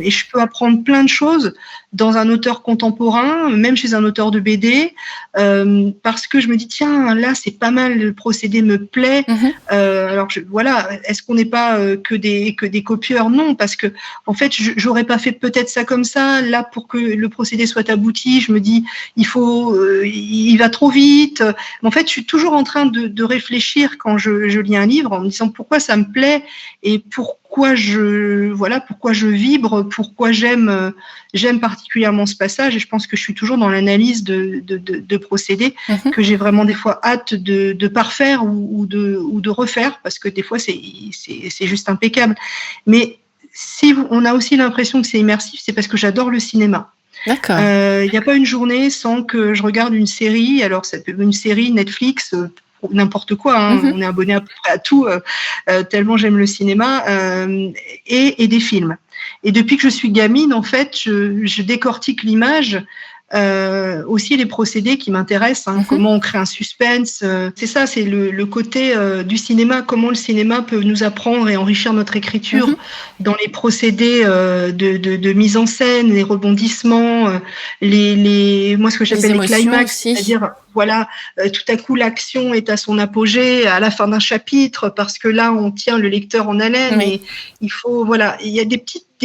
et je peux apprendre plein de choses dans un auteur contemporain, même chez un auteur de BD, parce que je me dis tiens, là c'est pas mal, le procédé me plaît. Alors voilà, est-ce qu'on n'est pas que des copieurs? Non, parce que en fait j'aurais pas fait peut-être ça comme ça. Là, pour que le procédé soit abouti, je me dis il va trop vite. En fait, je suis toujours en train de réfléchir quand je lis un livre en me disant pourquoi ça me plaît et pourquoi je vibre, pourquoi j'aime particulièrement ce passage. Et je pense que je suis toujours dans l'analyse de procédés que j'ai vraiment des fois hâte de parfaire ou de refaire, parce que des fois c'est juste impeccable. Mais si on a aussi l'impression que c'est immersif, c'est parce que j'adore le cinéma. D'accord. Il n'y a pas une journée sans que je regarde une série. Alors, ça peut être une série Netflix, n'importe quoi. On est abonné à peu près à tout, tellement j'aime le cinéma, et des films. Et depuis que je suis gamine, en fait, je décortique l'image. Aussi les procédés qui m'intéressent, comment on crée un suspense. C'est ça, c'est le côté du cinéma, comment le cinéma peut nous apprendre et enrichir notre écriture dans les procédés de mise en scène, les rebondissements, moi ce que j'appelle les climax, c'est-à-dire voilà, tout à coup l'action est à son apogée à la fin d'un chapitre parce que là on tient le lecteur en haleine et il faut il y a des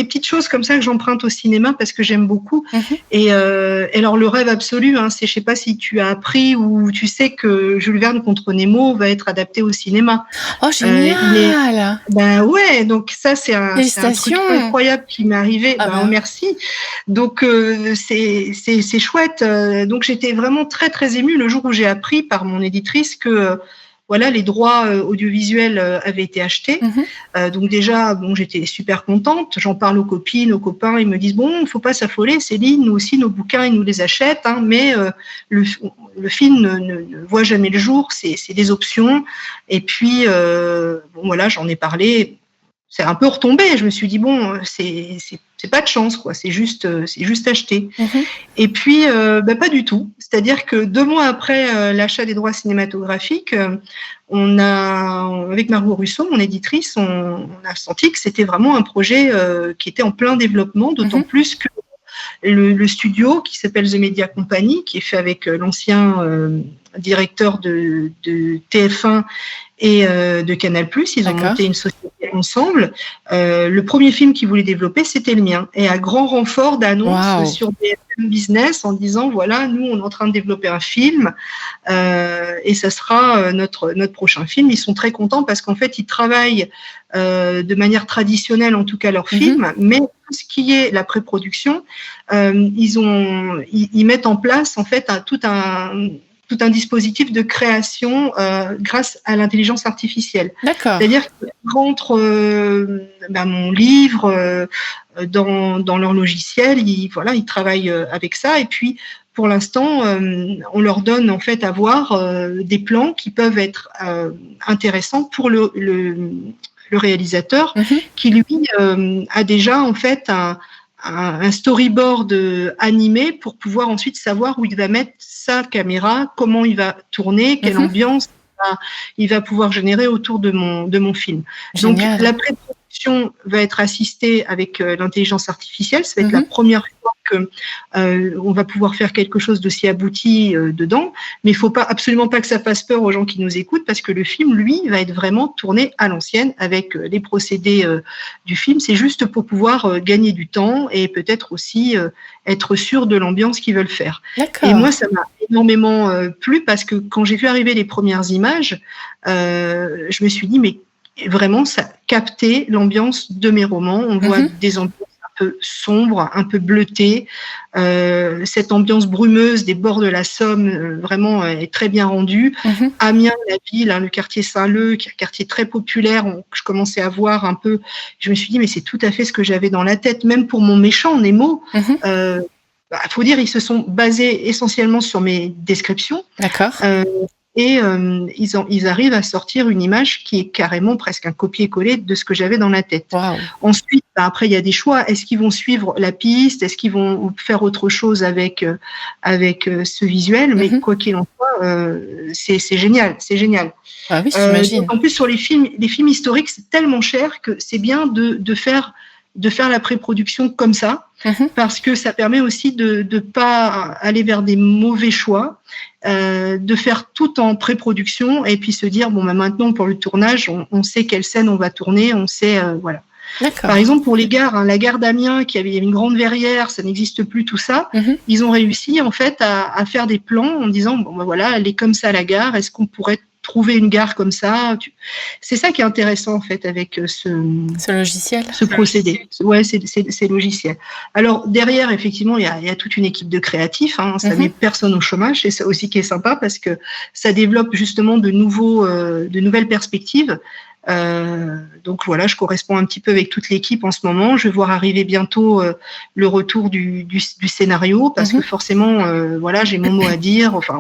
petites choses comme ça que j'emprunte au cinéma parce que j'aime beaucoup. Et alors le rêve absolu, c'est, je sais pas si tu as appris ou tu sais que Jules Verne contre Nemo va être adapté au cinéma. Oh génial. Ben ouais, donc ça c'est un truc incroyable qui m'est arrivé. Merci. Donc c'est chouette. Donc j'étais vraiment très très émue le jour où j'ai appris par mon éditrice que les droits audiovisuels avaient été achetés. Donc déjà, j'étais super contente. J'en parle aux copines, aux copains. Ils me disent il faut pas s'affoler, Céline. Nous aussi, nos bouquins, ils nous les achètent. Mais le film ne voit jamais le jour. C'est des options. Et puis j'en ai parlé. C'est un peu retombé. Je me suis dit c'est pas de chance, quoi. C'est juste acheté. Et puis pas du tout. C'est-à-dire que 2 mois après l'achat des droits cinématographiques, on a, avec Margot Russo, mon éditrice, on a senti que c'était vraiment un projet qui était en plein développement, d'autant plus que le studio qui s'appelle The Media Company, qui est fait avec l'ancien directeur de TF1 et de Canal+, ils ont monté une société ensemble. Le premier film qu'ils voulaient développer, c'était le mien. Et à grand renfort d'annonces sur BFM Business en disant, nous, on est en train de développer un film et ça sera notre prochain film. Ils sont très contents parce qu'en fait, ils travaillent de manière traditionnelle, en tout cas leur film, mais tout ce qui est la pré-production, ils mettent en place en fait tout un dispositif de création grâce à l'intelligence artificielle. D'accord. C'est-à-dire qu'ils rentrent mon livre dans leur logiciel, ils travaillent avec ça, et puis pour l'instant, on leur donne en fait à voir des plans qui peuvent être intéressants pour le réalisateur, qui lui a déjà en fait un storyboard animé pour pouvoir ensuite savoir où il va mettre sa caméra, comment il va tourner, quelle ambiance il va pouvoir générer autour de mon film. Génial. Donc la pré-production va être assistée avec l'intelligence artificielle. Ça va être la première fois que on va pouvoir faire quelque chose d'aussi abouti dedans. Mais il faut absolument pas que ça fasse peur aux gens qui nous écoutent, parce que le film, lui, va être vraiment tourné à l'ancienne avec les procédés du film. C'est juste pour pouvoir gagner du temps et peut-être aussi être sûr de l'ambiance qu'ils veulent faire. D'accord. Et moi, ça m'a énormément plu, parce que quand j'ai vu arriver les premières images, je me suis dit, mais vraiment, ça captait l'ambiance de mes romans. On voit des ambiances un peu sombres, un peu bleutées. Cette ambiance brumeuse des bords de la Somme, vraiment, est très bien rendue. Amiens, la ville, le quartier Saint-Leu, qui est un quartier très populaire, je commençais à voir un peu. Je me suis dit, mais c'est tout à fait ce que j'avais dans la tête, même pour mon méchant, Nemo. Faut dire, ils se sont basés essentiellement sur mes descriptions. D'accord. Et ils arrivent à sortir une image qui est carrément presque un copier-coller de ce que j'avais dans la tête. Wow. Ensuite, après, il y a des choix. Est-ce qu'ils vont suivre la piste? Est-ce qu'ils vont faire autre chose avec ce visuel? Mais quoi qu'il en soit, c'est génial. C'est génial. Ah oui, j'imagine. En plus, sur les films historiques, c'est tellement cher que c'est bien de faire la pré-production comme ça, parce que ça permet aussi de ne pas aller vers des mauvais choix, de faire tout en pré-production et puis se dire, maintenant pour le tournage, on sait quelle scène on va tourner, on sait, voilà. Par exemple, pour les gares, la gare d'Amiens, il y avait une grande verrière, ça n'existe plus, tout ça, ils ont réussi en fait à faire des plans en disant, elle est comme ça la gare, est-ce qu'on pourrait trouver une gare comme ça. C'est ça qui est intéressant en fait avec ce logiciel, ce procédé. Ouais, c'est logiciel. Alors derrière, effectivement, il y a toute une équipe de créatifs. Ça met personne au chômage. C'est ça aussi qui est sympa parce que ça développe justement de nouvelles perspectives. Donc voilà, je corresponds un petit peu avec toute l'équipe en ce moment. Je vais voir arriver bientôt le retour du scénario parce que forcément, voilà, j'ai mon mot à dire. Enfin,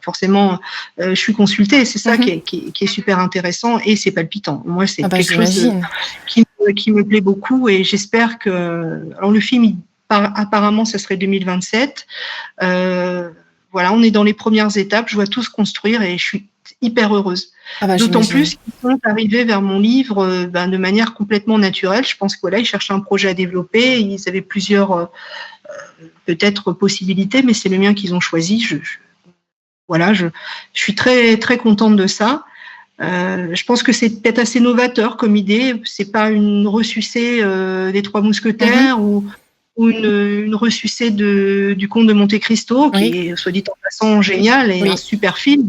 forcément, je suis consultée. C'est ça qui est super intéressant et c'est palpitant. Moi, c'est quelque chose qui me plaît beaucoup et j'espère que. Alors le film, apparemment, ça serait 2027. Voilà, on est dans les premières étapes. Je vois tout se construire et je suis hyper heureuse. D'autant plus qu'ils sont arrivés vers mon livre de manière complètement naturelle. Je pense que voilà, ils cherchaient un projet à développer. Ils avaient plusieurs peut-être possibilités, mais c'est le mien qu'ils ont choisi. Je suis très très contente de ça. Je pense que c'est peut-être assez novateur comme idée. C'est pas une ressucée des Trois Mousquetaires ou une ressucée du Comte de Monte Cristo, qui est, soit dit en passant, génial et un super film.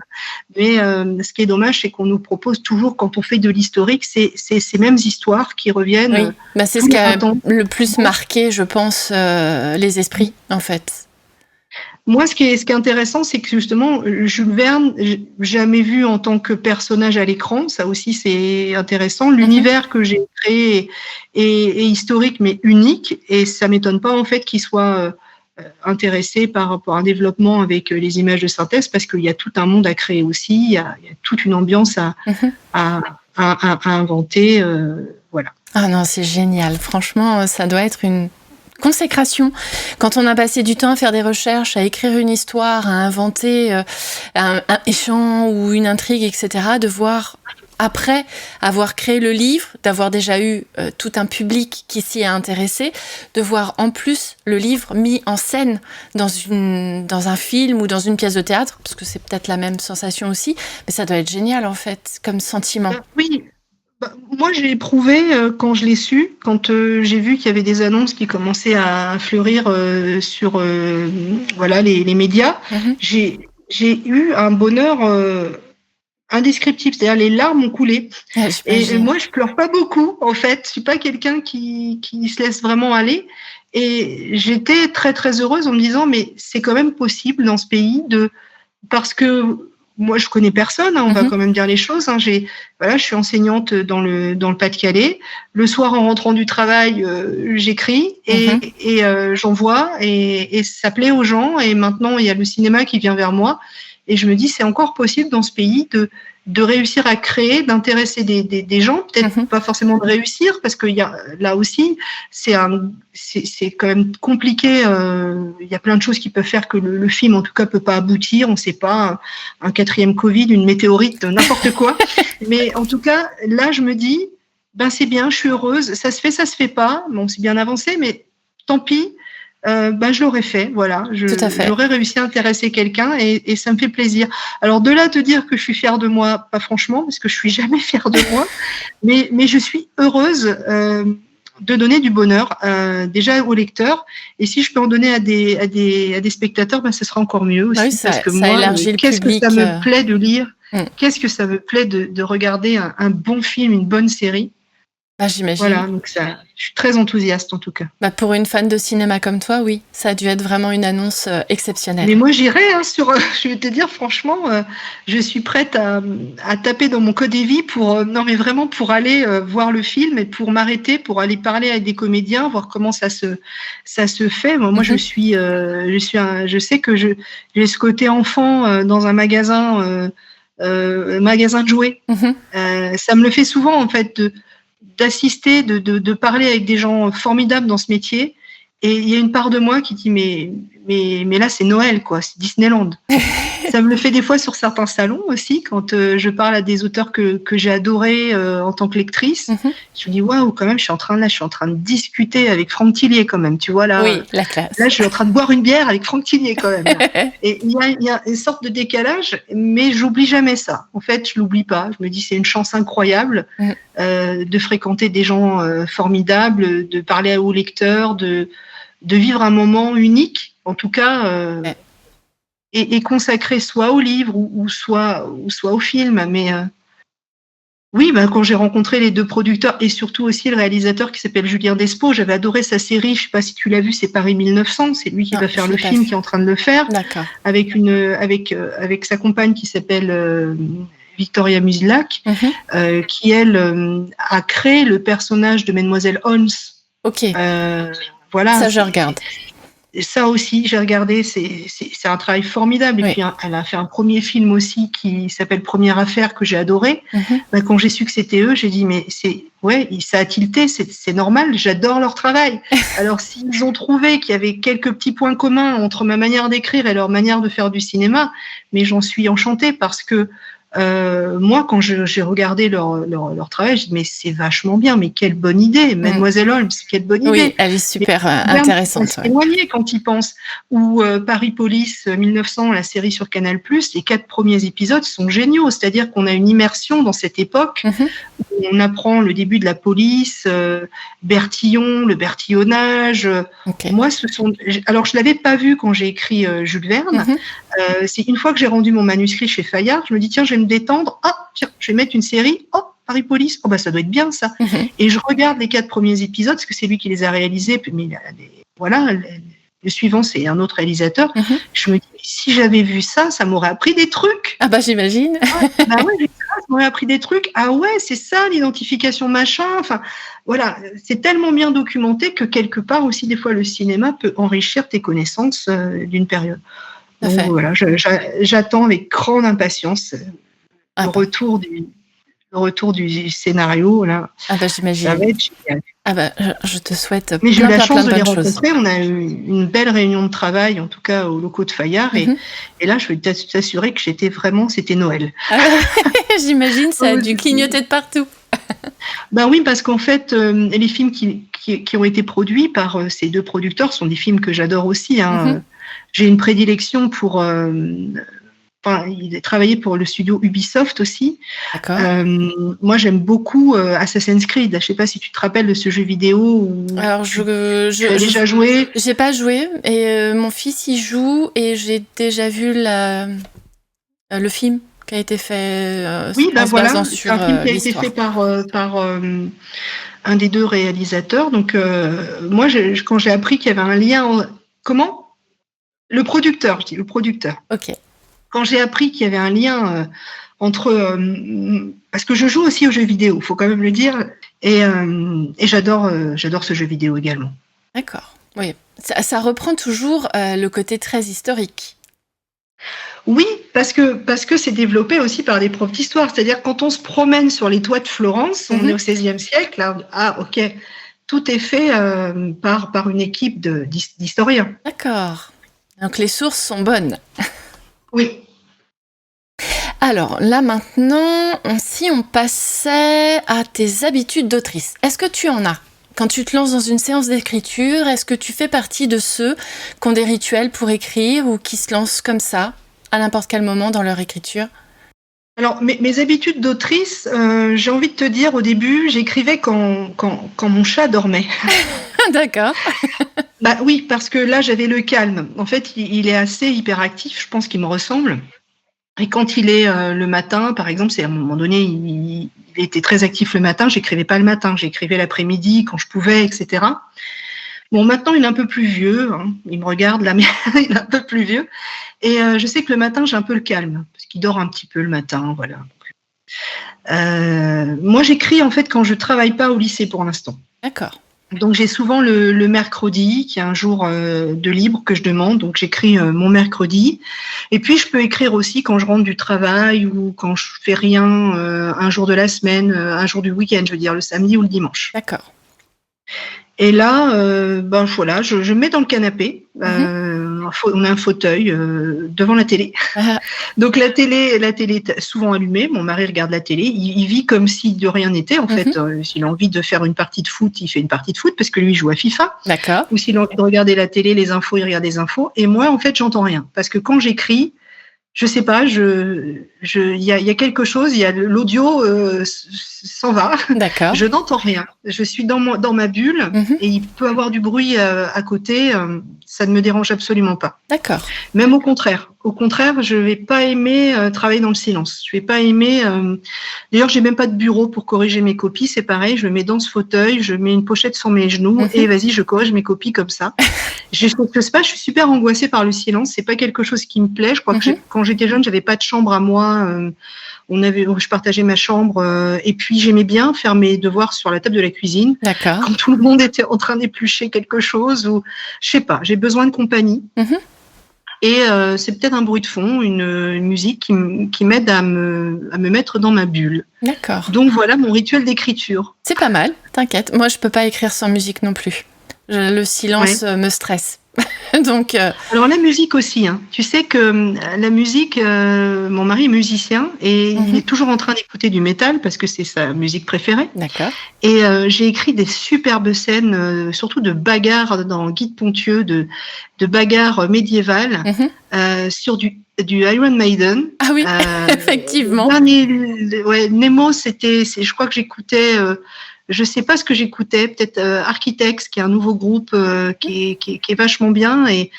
Mais ce qui est dommage, c'est qu'on nous propose toujours, quand on fait de l'historique, c'est ces mêmes histoires qui reviennent. Oui. C'est ce qui a le plus marqué, je pense, les esprits, en fait. Moi, ce qui est intéressant, c'est que justement, Jules Verne, jamais vu en tant que personnage à l'écran. Ça aussi, c'est intéressant. L'univers que j'ai créé est historique, mais unique. Et ça m'étonne pas, en fait, qu'il soit intéressé par un développement avec les images de synthèse, parce qu'il y a tout un monde à créer aussi. Il y a toute une ambiance à inventer. Voilà. Ah non, c'est génial. Franchement, ça doit être une consécration. Quand on a passé du temps à faire des recherches, à écrire une histoire, à inventer un échant ou une intrigue, etc., de voir, après avoir créé le livre, d'avoir déjà eu tout un public qui s'y est intéressé, de voir en plus le livre mis en scène dans un film ou dans une pièce de théâtre, parce que c'est peut-être la même sensation aussi, mais ça doit être génial en fait, comme sentiment. Oui. Moi, j'ai éprouvé quand je l'ai su, quand j'ai vu qu'il y avait des annonces qui commençaient à fleurir sur voilà, les médias. J'ai eu un bonheur indescriptible, c'est-à-dire les larmes ont coulé. Et moi, je pleure pas beaucoup, en fait. Je suis pas quelqu'un qui se laisse vraiment aller. Et j'étais très, très heureuse en me disant, mais c'est quand même possible dans ce pays parce que moi, je connais personne, on va quand même dire les choses. Je suis enseignante dans le Pas-de-Calais. Le soir, en rentrant du travail, j'écris et j'envoie et ça plaît aux gens. Et maintenant, il y a le cinéma qui vient vers moi. Et je me dis, c'est encore possible dans ce pays de réussir à créer, d'intéresser des gens, peut-être pas forcément de réussir, parce que là aussi, c'est quand même compliqué. Il y a plein de choses qui peuvent faire que le film, en tout cas, peut pas aboutir. On ne sait pas, un quatrième Covid, une météorite, n'importe quoi. Mais en tout cas, là, je me dis, c'est bien, je suis heureuse. Ça se fait pas. Bon, c'est bien avancé, mais tant pis. Je l'aurais fait, voilà. J'aurais réussi à intéresser quelqu'un et ça me fait plaisir. Alors de là te dire que je suis fière de moi, pas franchement, parce que je suis jamais fière de moi, mais je suis heureuse de donner du bonheur déjà aux lecteurs, et si je peux en donner à des spectateurs, ce sera encore mieux aussi, parce que moi, qu'est-ce que ça me plaît de lire, qu'est-ce que ça me plaît de regarder un bon film, une bonne série. J'imagine. Voilà, donc je suis très enthousiaste en tout cas. Pour une fan de cinéma comme toi, oui, ça a dû être vraiment une annonce exceptionnelle. Mais moi j'irai je vais te dire franchement, je suis prête à taper dans mon code EVI pour aller voir le film et pour m'arrêter, pour aller parler avec des comédiens, voir comment ça se fait. Moi je sais que j'ai ce côté enfant dans un magasin de jouets. Ça me le fait souvent en fait d'assister, de parler avec des gens formidables dans ce métier. Et il y a une part de moi qui dit mais là c'est Noël quoi, c'est Disneyland. Ça me le fait des fois sur certains salons aussi quand je parle à des auteurs que j'ai adorés en tant que lectrice. Je me dis waouh, quand même je suis en train de discuter avec Franck Tillier quand même, tu vois là. Oui, la classe. Là je suis en train de boire une bière avec Franck Tillier quand même. Et il y a une sorte de décalage, mais j'oublie jamais ça. En fait, je l'oublie pas. Je me dis c'est une chance incroyable de fréquenter des gens formidables, de parler aux lecteurs, de vivre un moment unique. En tout cas, est consacré soit au livre ou soit au film. Mais oui, quand j'ai rencontré les deux producteurs et surtout aussi le réalisateur qui s'appelle Julien Despo, j'avais adoré sa série. Je sais pas si tu l'as vu, c'est Paris 1900. C'est lui qui va faire le film, qui est en train de le faire, D'accord. avec sa compagne qui s'appelle Victoria Muslak, qui elle a créé le personnage de Mademoiselle Holmes. Ok. Voilà. Ça, je regarde. Ça aussi, j'ai regardé, c'est un travail formidable. Oui. Et puis, elle a fait un premier film aussi qui s'appelle Première Affaire, que j'ai adoré. Quand j'ai su que c'était eux, j'ai dit, mais ça a tilté, c'est normal, j'adore leur travail. Alors, s'ils ont trouvé qu'il y avait quelques petits points communs entre ma manière d'écrire et leur manière de faire du cinéma, mais j'en suis enchantée parce que moi, quand j'ai regardé leur travail, je dis mais c'est vachement bien, mais quelle bonne idée, Mademoiselle Holmes, quelle bonne idée. Oui, elle est super intéressante. C'est éloigné quand ils pensent. Ou Paris Police 1900, la série sur Canal+, les 4 premiers épisodes sont géniaux, c'est-à-dire qu'on a une immersion dans cette époque où on apprend le début de la police, Bertillon, le bertillonnage. Moi, alors je l'avais pas vu quand j'ai écrit Jules Verne. C'est une fois que j'ai rendu mon manuscrit chez Fayard, je me dis tiens, je vais me détendre. Ah, tiens, je vais mettre une série. Oh, Paris Police. Oh, ça doit être bien, ça. Et je regarde les 4 premiers épisodes, parce que c'est lui qui les a réalisés. Mais voilà, le suivant, c'est un autre réalisateur. Je me dis, si j'avais vu ça, ça m'aurait appris des trucs. Ah j'imagine. Ouais, ça m'aurait appris des trucs. Ah ouais, c'est ça, l'identification machin. Enfin, voilà, c'est tellement bien documenté que quelque part aussi, des fois, le cinéma peut enrichir tes connaissances d'une période. Donc voilà, j'attends avec grande impatience le retour du scénario là. J'imagine. Ça va être génial. Je te souhaite. Mais j'ai eu la chance de les rencontrer. On a eu une belle réunion de travail, en tout cas aux locaux de Fayard. Et là, je peux t'assurer que c'était Noël. J'imagine, ça a dû clignoter de partout. Oui, parce qu'en fait, les films qui ont été produits par ces deux producteurs sont des films que j'adore aussi. J'ai une prédilection pour. Il a travaillé pour le studio Ubisoft aussi. D'accord. Moi, j'aime beaucoup Assassin's Creed. Je ne sais pas si tu te rappelles de ce jeu vidéo. Alors, tu as déjà joué. J'ai pas joué. Et mon fils y joue. Et j'ai déjà vu le film qui a été fait. Oui, voilà. C'est un film qui a été fait par un des deux réalisateurs. Donc, moi, quand j'ai appris qu'il y avait un lien. Comment ? Le producteur, je dis le producteur. Ok. Quand j'ai appris qu'il y avait un lien entre... parce que je joue aussi aux jeux vidéo, il faut quand même le dire, et j'adore ce jeu vidéo également. D'accord, oui. Ça reprend toujours le côté très historique. Oui, parce que c'est développé aussi par des profs d'histoire. C'est-à-dire quand on se promène sur les toits de Florence, on est au XVIe siècle, là, ok, tout est fait par une équipe d'historiens. D'accord. Donc les sources sont bonnes. Oui. Alors là maintenant, si on passait à tes habitudes d'autrice, est-ce que tu en as ? Quand tu te lances dans une séance d'écriture, est-ce que tu fais partie de ceux qui ont des rituels pour écrire ou qui se lancent comme ça, à n'importe quel moment dans leur écriture ? Alors, mes habitudes d'autrice, j'ai envie de te dire, au début, j'écrivais quand mon chat dormait. D'accord. Oui, parce que là, j'avais le calme. En fait, il est assez hyperactif, je pense qu'il me ressemble. Et quand il est le matin, par exemple, c'est à un moment donné, il était très actif le matin, j'écrivais pas le matin, j'écrivais l'après-midi quand je pouvais, etc. Bon, maintenant, il est un peu plus vieux, il me regarde là, mais il est un peu plus vieux. Et je sais que le matin, j'ai un peu le calme, parce qu'il dort un petit peu le matin, voilà. Moi, j'écris en fait quand je travaille pas au lycée pour l'instant. D'accord. Donc, j'ai souvent le mercredi, qui est un jour de libre que je demande. Donc, j'écris mon mercredi. Et puis, je peux écrire aussi quand je rentre du travail ou quand je fais rien un jour de la semaine, un jour du week-end, je veux dire le samedi ou le dimanche. D'accord. Et là, voilà, je me mets dans le canapé. On a un fauteuil devant la télé. Donc la télé est souvent allumée. Mon mari regarde la télé. Il vit comme si de rien n'était. En fait, s'il a envie de faire une partie de foot, il fait une partie de foot parce que lui il joue à FIFA. D'accord. Ou s'il a envie de regarder la télé, les infos, il regarde les infos. Et moi, en fait, j'entends rien parce que quand j'écris, je sais pas, il y a quelque chose, il y a l'audio s'en va. D'accord. Je n'entends rien. Je suis dans ma bulle et il peut y avoir du bruit à côté. Ça ne me dérange absolument pas. D'accord. Même au contraire, Au contraire, je vais pas aimer travailler dans le silence. Je vais pas aimer. D'ailleurs, j'ai même pas de bureau pour corriger mes copies. C'est pareil, je me mets dans ce fauteuil, je mets une pochette sur mes genoux et vas-y, je corrige mes copies comme ça. Je sais pas, je suis super angoissée par le silence. C'est pas quelque chose qui me plaît. Je crois que quand j'étais jeune, j'avais pas de chambre à moi. Je partageais ma chambre et puis j'aimais bien faire mes devoirs sur la table de la cuisine. D'accord. Quand tout le monde était en train d'éplucher quelque chose ou je sais pas, j'ai besoin de compagnie. Et c'est peut-être un bruit de fond, une musique qui m'aide à me mettre dans ma bulle. D'accord. Donc voilà mon rituel d'écriture. C'est pas mal, t'inquiète. Moi, je peux pas écrire sans musique non plus. Le silence me stresse. Donc, Alors la musique aussi. Hein. Tu sais que la musique, mon mari est musicien et il est toujours en train d'écouter du métal parce que c'est sa musique préférée. D'accord. Et j'ai écrit des superbes scènes, surtout de bagarres dans Guide Pontieux, de bagarres médiévales sur du Iron Maiden. Ah oui, effectivement. Nemo, je crois que j'écoutais. Je sais pas ce que j'écoutais, peut-être Architects, qui est un nouveau groupe qui est vachement bien et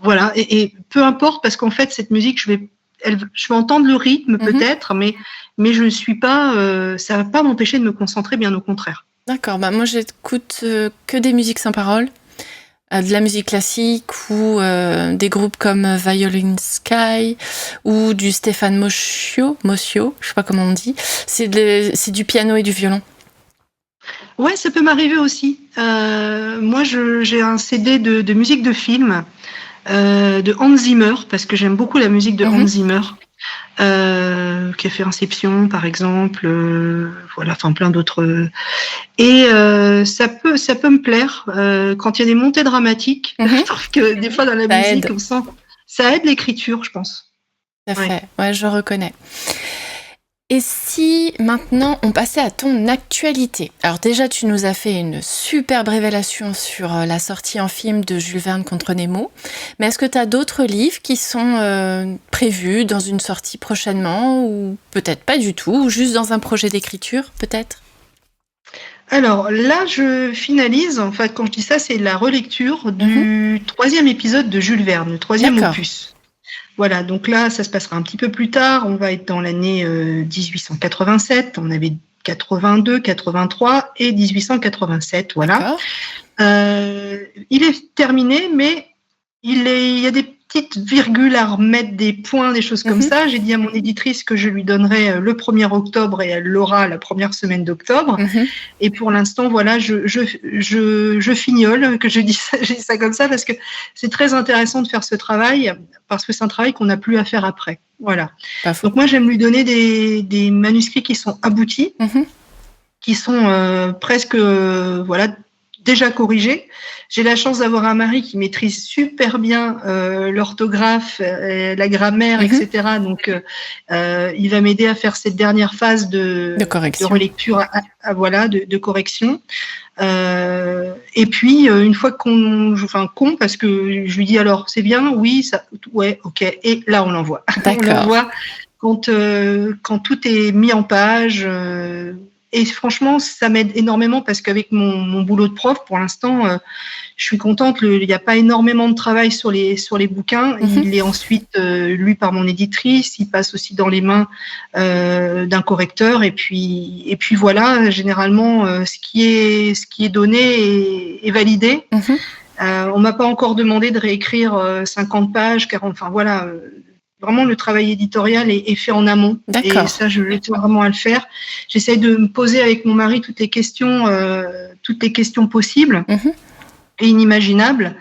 voilà. Et peu importe parce qu'en fait cette musique, je vais entendre le rythme peut-être, mais je ne suis pas. Ça va pas m'empêcher de me concentrer, bien au contraire. D'accord. Bah moi j'écoute que des musiques sans paroles. De la musique classique ou des groupes comme Violin Sky ou du Stéphane Moschio, je sais pas comment on dit. C'est du piano et du violon. Ouais, ça peut m'arriver aussi. Moi, j'ai un CD de musique de film de Hans Zimmer parce que j'aime beaucoup la musique de Hans Zimmer. Qui a fait Inception par exemple, voilà, enfin plein d'autres. Et ça peut me plaire quand il y a des montées dramatiques. Je trouve que des fois dans la musique, on sent, ça aide l'écriture, je pense. Tout à fait, ouais, je reconnais. Et si maintenant on passait à ton actualité? Alors déjà tu nous as fait une superbe révélation sur la sortie en film de Jules Verne contre Nemo, mais est-ce que tu as d'autres livres qui sont prévus dans une sortie prochainement ou peut-être pas du tout, ou juste dans un projet d'écriture peut-être? Alors là je finalise, en fait quand je dis ça c'est la relecture du 3e épisode de Jules Verne, le 3e opus. Voilà, donc là, ça se passera un petit peu plus tard. On va être dans l'année 1887. On avait 82, 83 et 1887. Voilà. Il est terminé, mais il y a des petites virgules à remettre, des points, des choses comme ça. J'ai dit à mon éditrice que je lui donnerais le 1er octobre et elle l'aura la première semaine d'octobre. Et pour l'instant, voilà, je fignole, que je dis ça comme ça, parce que c'est très intéressant de faire ce travail, parce que c'est un travail qu'on n'a plus à faire après. Voilà. Donc moi, j'aime lui donner des manuscrits qui sont aboutis, qui sont presque, voilà, déjà corrigés. J'ai la chance d'avoir un mari qui maîtrise super bien l'orthographe, la grammaire, etc. Donc, il va m'aider à faire cette dernière phase de relecture, voilà, de correction. Et puis, une fois parce que je lui dis alors, c'est bien, oui, ça, ouais, ok. Et là, on l'envoie. On l'envoie quand tout est mis en page. Et franchement, ça m'aide énormément parce qu'avec mon boulot de prof, pour l'instant, je suis contente. Il n'y a pas énormément de travail sur les bouquins. Il est ensuite lu par mon éditrice. Il passe aussi dans les mains d'un correcteur. Et puis voilà, généralement, ce qui est donné est validé. On m'a pas encore demandé de réécrire 50 pages, 40. Enfin voilà. Vraiment, le travail éditorial est fait en amont. D'accord. Et ça, je tiens vraiment à le faire. J'essaye de me poser avec mon mari toutes les questions possibles et inimaginables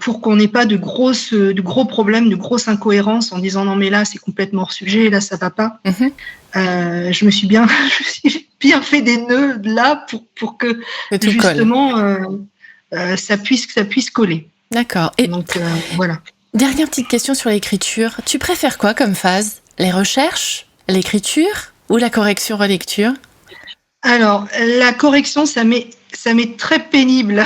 pour qu'on n'ait pas de gros problèmes, de grosses incohérences en disant non mais là c'est complètement hors sujet, là ça va pas. Je me suis bien fait des nœuds là pour que justement ça puisse coller. D'accord. Et donc voilà. Dernière petite question sur l'écriture. Tu préfères quoi comme phase? Les recherches, l'écriture ou la correction-relecture? Alors, la correction, ça m'est très pénible.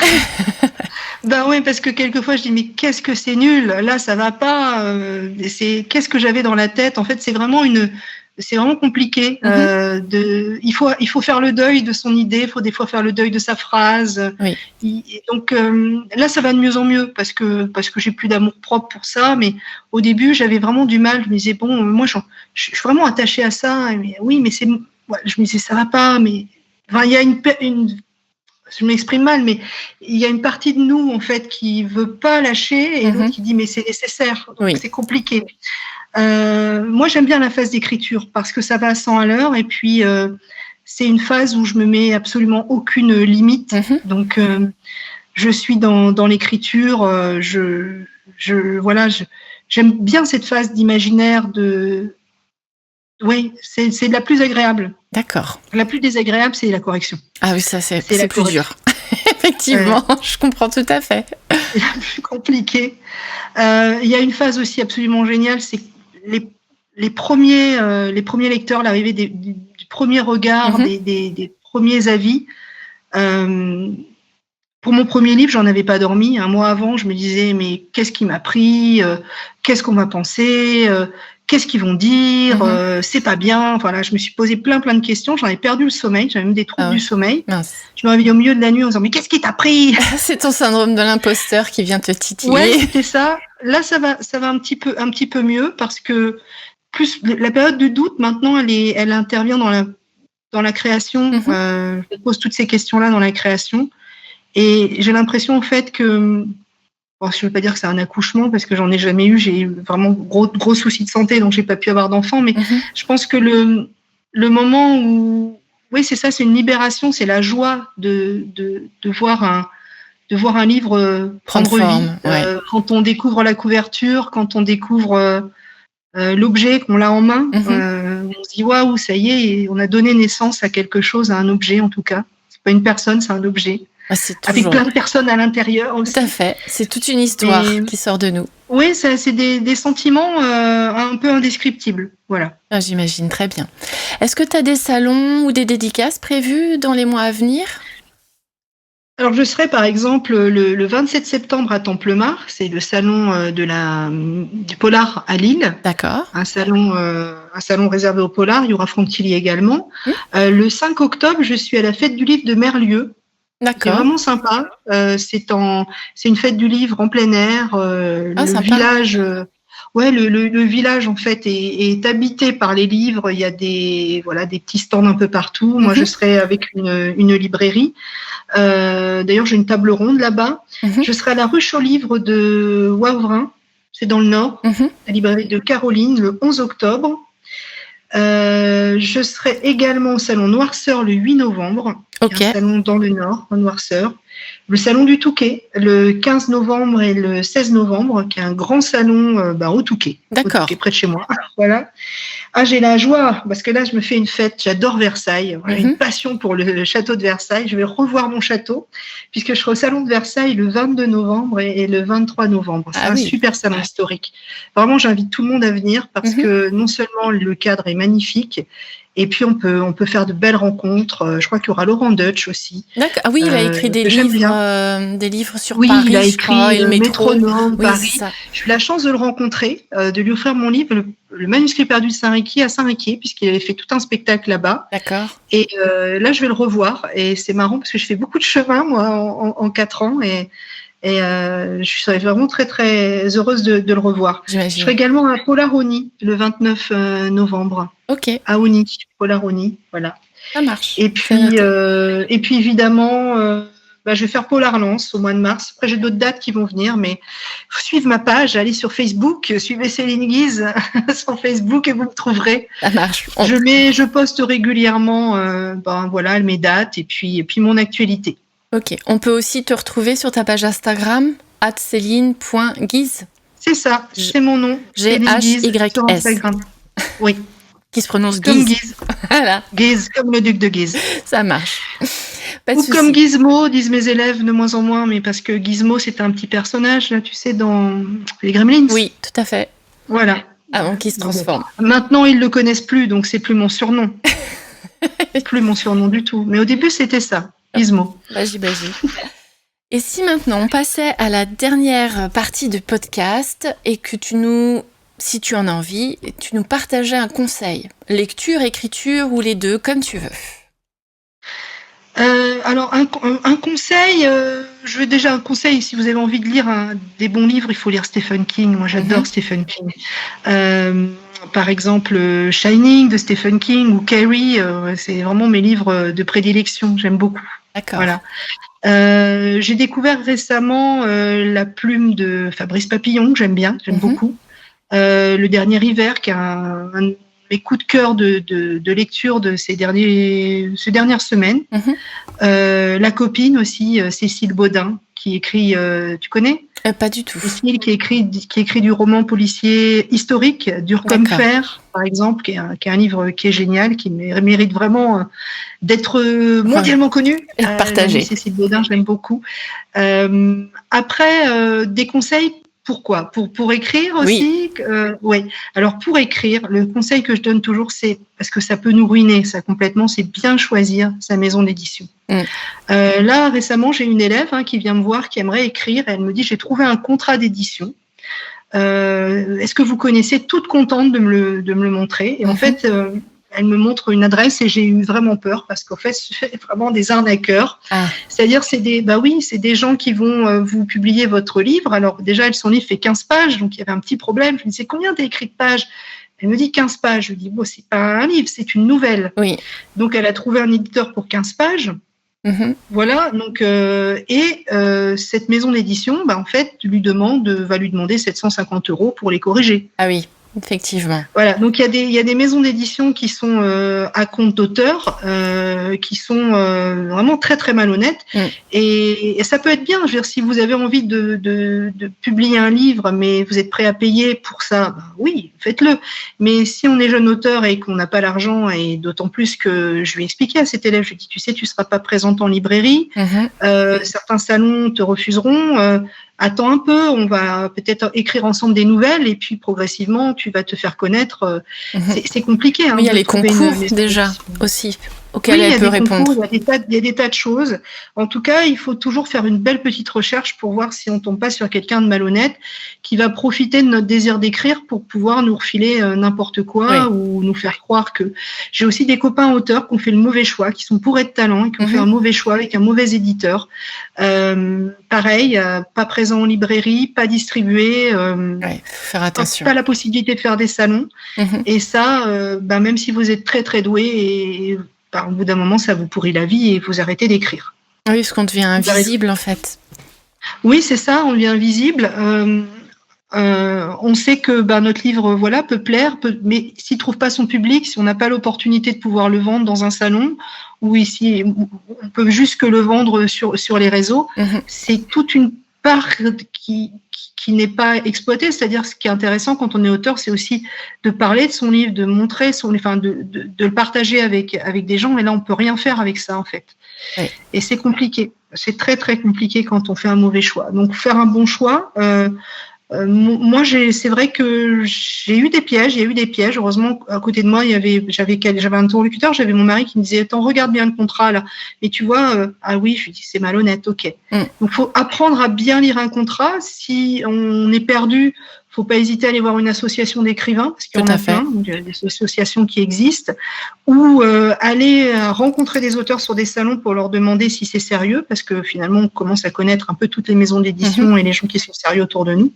Ben oui, parce que quelquefois, je dis, mais qu'est-ce que c'est nul? Là, ça va pas. Qu'est-ce que j'avais dans la tête? En fait, c'est vraiment c'est vraiment compliqué. Il faut faire le deuil de son idée, il faut des fois faire le deuil de sa phrase. Oui. Donc là, ça va de mieux en mieux parce que j'ai plus d'amour propre pour ça. Mais au début, j'avais vraiment du mal. Je me disais bon, moi, je suis vraiment attachée à ça. Mais oui, mais c'est, ouais, je me disais ça va pas. Mais enfin, il y a je m'exprime mal, mais il y a une partie de nous en fait qui veut pas lâcher et l'autre qui dit mais c'est nécessaire. Donc c'est compliqué. Moi, j'aime bien la phase d'écriture parce que ça va à 100 à l'heure et puis c'est une phase où je me mets absolument aucune limite. Donc, je suis dans l'écriture. J'aime bien cette phase d'imaginaire. Oui, c'est la plus agréable. D'accord. La plus désagréable, c'est la correction. Ah oui, ça c'est plus dur. Effectivement, je comprends tout à fait. C'est la plus compliquée. Il y a une phase aussi absolument géniale, c'est les premiers lecteurs, l'arrivée du premier regard, des premiers avis. Pour mon premier livre, j'en avais pas dormi. Un mois avant, je me disais mais qu'est-ce qui m'a pris, qu'est-ce qu'on va penser, qu'est-ce qu'ils vont dire, c'est pas bien. Voilà, je me suis posé plein de questions. J'en ai perdu le sommeil, j'avais même des troubles du sommeil. Mince. Je me réveillais au milieu de la nuit en disant mais qu'est-ce qui t'a pris? C'est ton syndrome de l'imposteur qui vient te titiller. Ouais, c'était ça. Là, ça va un petit peu mieux parce que plus la période de doute maintenant, elle intervient dans la création. Je pose toutes ces questions-là dans la création. Et j'ai l'impression, en fait, que, bon, je ne veux pas dire que c'est un accouchement parce que j'en ai jamais eu, j'ai eu vraiment gros soucis de santé, donc j'ai pas pu avoir d'enfant, mais je pense que le moment où, oui, c'est ça, c'est une libération, c'est la joie de voir un livre prendre vie. Quand on découvre la couverture, quand on découvre l'objet, qu'on l'a en main, on se dit waouh, ça y est, on a donné naissance à quelque chose, à un objet en tout cas. C'est pas une personne, c'est un objet. Avec plein de personnes à l'intérieur aussi. Tout à fait, c'est toute une histoire qui sort de nous. Oui, c'est des sentiments un peu indescriptibles. Voilà. Ah, j'imagine, très bien. Est-ce que tu as des salons ou des dédicaces prévus dans les mois à venir ? Alors, je serai par exemple le 27 septembre à Templemar, c'est le salon du polar à Lille. D'accord. Un salon réservé au polar, il y aura Franck Tilly également. Le 5 octobre, je suis à la fête du livre de Merlieu. D'accord. C'est vraiment sympa. C'est une fête du livre en plein air. Le village, le village en fait est habité par les livres. Il y a des petits stands un peu partout. Moi, je serai avec une librairie. D'ailleurs, j'ai une table ronde là-bas. Je serai à la ruche aux livres de Wavrin, c'est dans le Nord, la librairie de Caroline, le 11 octobre. Je serai également au salon Noirceur le 8 novembre. Okay. Un salon dans le Nord, en Noirceur. Le salon du Touquet, le 15 novembre et le 16 novembre, qui est un grand salon au Touquet. D'accord. Au Touquet, près de chez moi. Voilà. Ah, j'ai la joie, parce que là, je me fais une fête. J'adore Versailles. J'ai une passion pour le château de Versailles. Je vais revoir mon château, puisque je serai au salon de Versailles le 22 novembre et le 23 novembre. C'est un super salon historique. Vraiment, j'invite tout le monde à venir, parce que non seulement le cadre est magnifique, et puis on peut faire de belles rencontres. Je crois qu'il y aura Laurent Deutsch aussi. D'accord. Ah oui, il a écrit des livres sur Paris. Oui, il a écrit le Métronome, oui, Paris. J'ai eu la chance de le rencontrer, de lui offrir mon livre, le manuscrit perdu de Saint-Riquier à Saint-Riquier, puisqu'il avait fait tout un spectacle là-bas. D'accord. Et là, je vais le revoir. Et c'est marrant parce que je fais beaucoup de chemin, moi, en 4 ans. Et je serais vraiment très, très heureuse de le revoir. J'imagine. Je serai également à Polaroni le 29 novembre. Ok. À Oni, Polaroni, voilà. Ça marche. Et puis évidemment, je vais faire Polar-Lens au mois de mars. Après, j'ai d'autres dates qui vont venir, mais faut suivre ma page, allez sur Facebook, suivez Céline Guise sur Facebook et vous me trouverez. Ça marche. Je poste régulièrement, mes dates et puis mon actualité. Ok. On peut aussi te retrouver sur ta page Instagram @celine.guise. C'est ça, c'est mon nom. G-H-Y-S. Oui. Qui se prononce comme Guise. Guise. Voilà. Guise, comme le duc de Guise. Ça marche. Pas de Ou souci. comme Gizmo, disent mes élèves de moins en moins, mais parce que Gizmo, c'était un petit personnage, là, tu sais, dans les Gremlins. Oui, tout à fait. Voilà. Avant qu'il se transforme. Maintenant, ils le connaissent plus, donc c'est plus mon surnom. Plus mon surnom du tout. Mais au début, c'était ça, Gizmo. J'imagine. Et si maintenant on passait à la dernière partie du podcast et que tu nous si tu en as envie, tu nous partageais un conseil. Lecture, écriture ou les deux, comme tu veux. Alors un conseil, je veux déjà un conseil, si vous avez envie de lire des bons livres, il faut lire Stephen King. Moi j'adore Stephen King. Par exemple Shining de Stephen King ou Carrie, c'est vraiment mes livres de prédilection, j'aime beaucoup. D'accord. Voilà. J'ai découvert récemment La Plume de Fabrice Papillon, que j'aime beaucoup. Le Dernier Hiver, qui est un mes coups de cœur de lecture de ces dernières semaines. La copine aussi, Cécile Baudin, qui écrit, tu connais ? Pas du tout. Cécile qui écrit du roman policier historique, dur comme fer, par exemple, qui est un livre qui est génial, qui mérite vraiment d'être mondialement connu. Et partagé. Cécile Baudin, je l'aime beaucoup. Après, des conseils. Pourquoi ? Pour écrire aussi. Oui. Alors pour écrire, le conseil que je donne toujours, c'est parce que ça peut nous ruiner, ça complètement, c'est bien choisir sa maison d'édition. Là récemment, j'ai une élève qui vient me voir, qui aimerait écrire, et elle me dit j'ai trouvé un contrat d'édition. Est-ce que vous connaissez ? Toute contente de me le montrer. Et en fait, elle me montre une adresse et j'ai eu vraiment peur parce qu'en fait, c'est vraiment des arnaqueurs. C'est-à-dire, c'est des gens qui vont vous publier votre livre. Alors déjà, son livre fait 15 pages, donc il y avait un petit problème. Je me disais, combien t'as écrit de pages ? Elle me dit 15 pages. Je lui dis, bon, c'est pas un livre, c'est une nouvelle. Oui. Donc, elle a trouvé un éditeur pour 15 pages. Voilà, donc cette maison d'édition, en fait, va lui demander 750 € pour les corriger. Ah oui. Effectivement. Voilà, donc il y a des maisons d'édition qui sont à compte d'auteur, qui sont vraiment très très malhonnêtes, et ça peut être bien. Je veux dire, si vous avez envie de publier un livre, mais vous êtes prêt à payer pour ça, oui, faites-le. Mais si on est jeune auteur et qu'on n'a pas l'argent, et d'autant plus que je lui ai expliqué à cet élève, je lui ai dit, tu sais, tu seras pas présente en librairie, certains salons te refuseront. Attends un peu, on va peut-être écrire ensemble des nouvelles et puis progressivement tu vas te faire connaître. C'est compliqué. Oui, il y a les concours déjà aussi auxquels elle peut répondre. Il y a des tas de choses. En tout cas, il faut toujours faire une belle petite recherche pour voir si on tombe pas sur quelqu'un de malhonnête qui va profiter de notre désir d'écrire pour pouvoir nous refiler n'importe quoi ou nous faire croire que. J'ai aussi des copains auteurs qui ont fait le mauvais choix, qui sont bourrés de talent et qui ont fait un mauvais choix avec un mauvais éditeur. Pareil, pas présent en librairie, pas distribué, faire attention. Pas la possibilité de faire des salons. Et ça, même si vous êtes très très doué, et au bout d'un moment, ça vous pourrit la vie et vous arrêtez d'écrire. Oui, parce qu'on devient invisible en fait. Oui, c'est ça, on devient invisible. On sait que notre livre peut plaire, mais s'il ne trouve pas son public, si on n'a pas l'opportunité de pouvoir le vendre dans un salon, ou ici, on peut juste que le vendre sur les réseaux, c'est toute une part qui n'est pas exploitée. C'est-à-dire, ce qui est intéressant quand on est auteur, c'est aussi de parler de son livre, de montrer de le partager avec des gens. Et là, on peut rien faire avec ça, en fait. Oui. Et c'est compliqué. C'est très, très compliqué quand on fait un mauvais choix. Donc, faire un bon choix. Moi, c'est vrai que j'ai eu des pièges. Il y a eu des pièges. Heureusement, à côté de moi, j'avais un interlocuteur. J'avais mon mari qui me disait, attends, regarde bien le contrat là. Et tu vois, ah oui, je lui dis, c'est malhonnête, ok. Donc, faut apprendre à bien lire un contrat. Si on est perdu, faut pas hésiter à aller voir une association d'écrivains, parce qu'il y en a plein, donc il y a des associations qui existent, ou aller rencontrer des auteurs sur des salons pour leur demander si c'est sérieux, parce que finalement on commence à connaître un peu toutes les maisons d'édition et les gens qui sont sérieux autour de nous.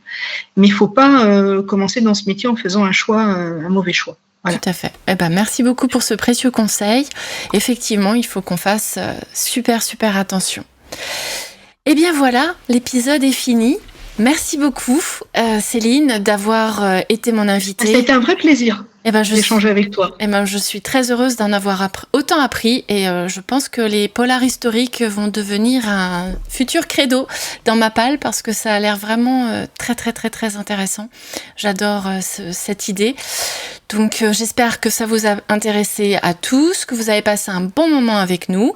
Mais il faut pas commencer dans ce métier en faisant un mauvais choix. Voilà. Tout à fait. Merci beaucoup pour ce précieux conseil. Effectivement, il faut qu'on fasse super attention. Eh bien voilà, l'épisode est fini. Merci beaucoup, Céline, d'avoir été mon invitée. Ça a été un vrai plaisir d'échanger avec toi. Je suis très heureuse d'en avoir autant appris et je pense que les polars historiques vont devenir un futur credo dans ma palle parce que ça a l'air vraiment très intéressant. J'adore cette idée. Donc j'espère que ça vous a intéressé à tous, que vous avez passé un bon moment avec nous.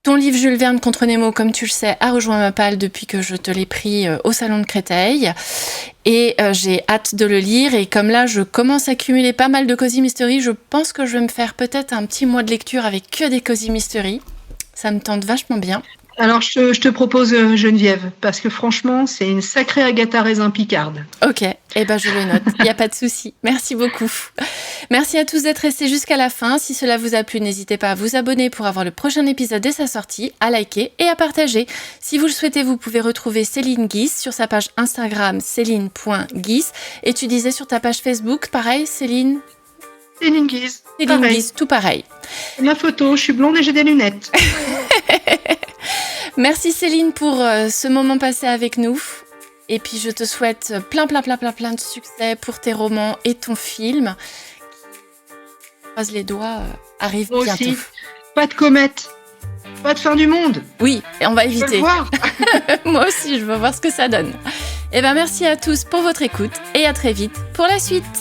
Ton livre Jules Verne contre Nemo, comme tu le sais, a rejoint ma palle depuis que je te l'ai pris au Salon de Créteil. Et j'ai hâte de le lire. Et comme là, je commence à cumuler pas mal de Cozy Mystery, je pense que je vais me faire peut-être un petit mois de lecture avec que des Cozy Mystery. Ça me tente vachement bien. Alors, je te propose Geneviève, parce que franchement, c'est une sacrée Agatha Raisin-Picarde. Ok, eh ben je le note, il n'y a pas de souci. Merci beaucoup. Merci à tous d'être restés jusqu'à la fin. Si cela vous a plu, n'hésitez pas à vous abonner pour avoir le prochain épisode dès sa sortie, à liker et à partager. Si vous le souhaitez, vous pouvez retrouver Céline Guisse sur sa page Instagram céline.guisse. Et tu disais sur ta page Facebook, pareil, Céline Guisse. Céline Guisse, tout pareil. Ma photo, je suis blonde et j'ai des lunettes. Merci Céline pour ce moment passé avec nous. Et puis je te souhaite plein de succès pour tes romans et ton film. Croise les doigts, arrive Moi bientôt. aussi. Pas de comète, pas de fin du monde. Oui, et on va éviter. Je veux le voir. Moi aussi, je veux voir ce que ça donne. Et ben merci à tous pour votre écoute et à très vite pour la suite.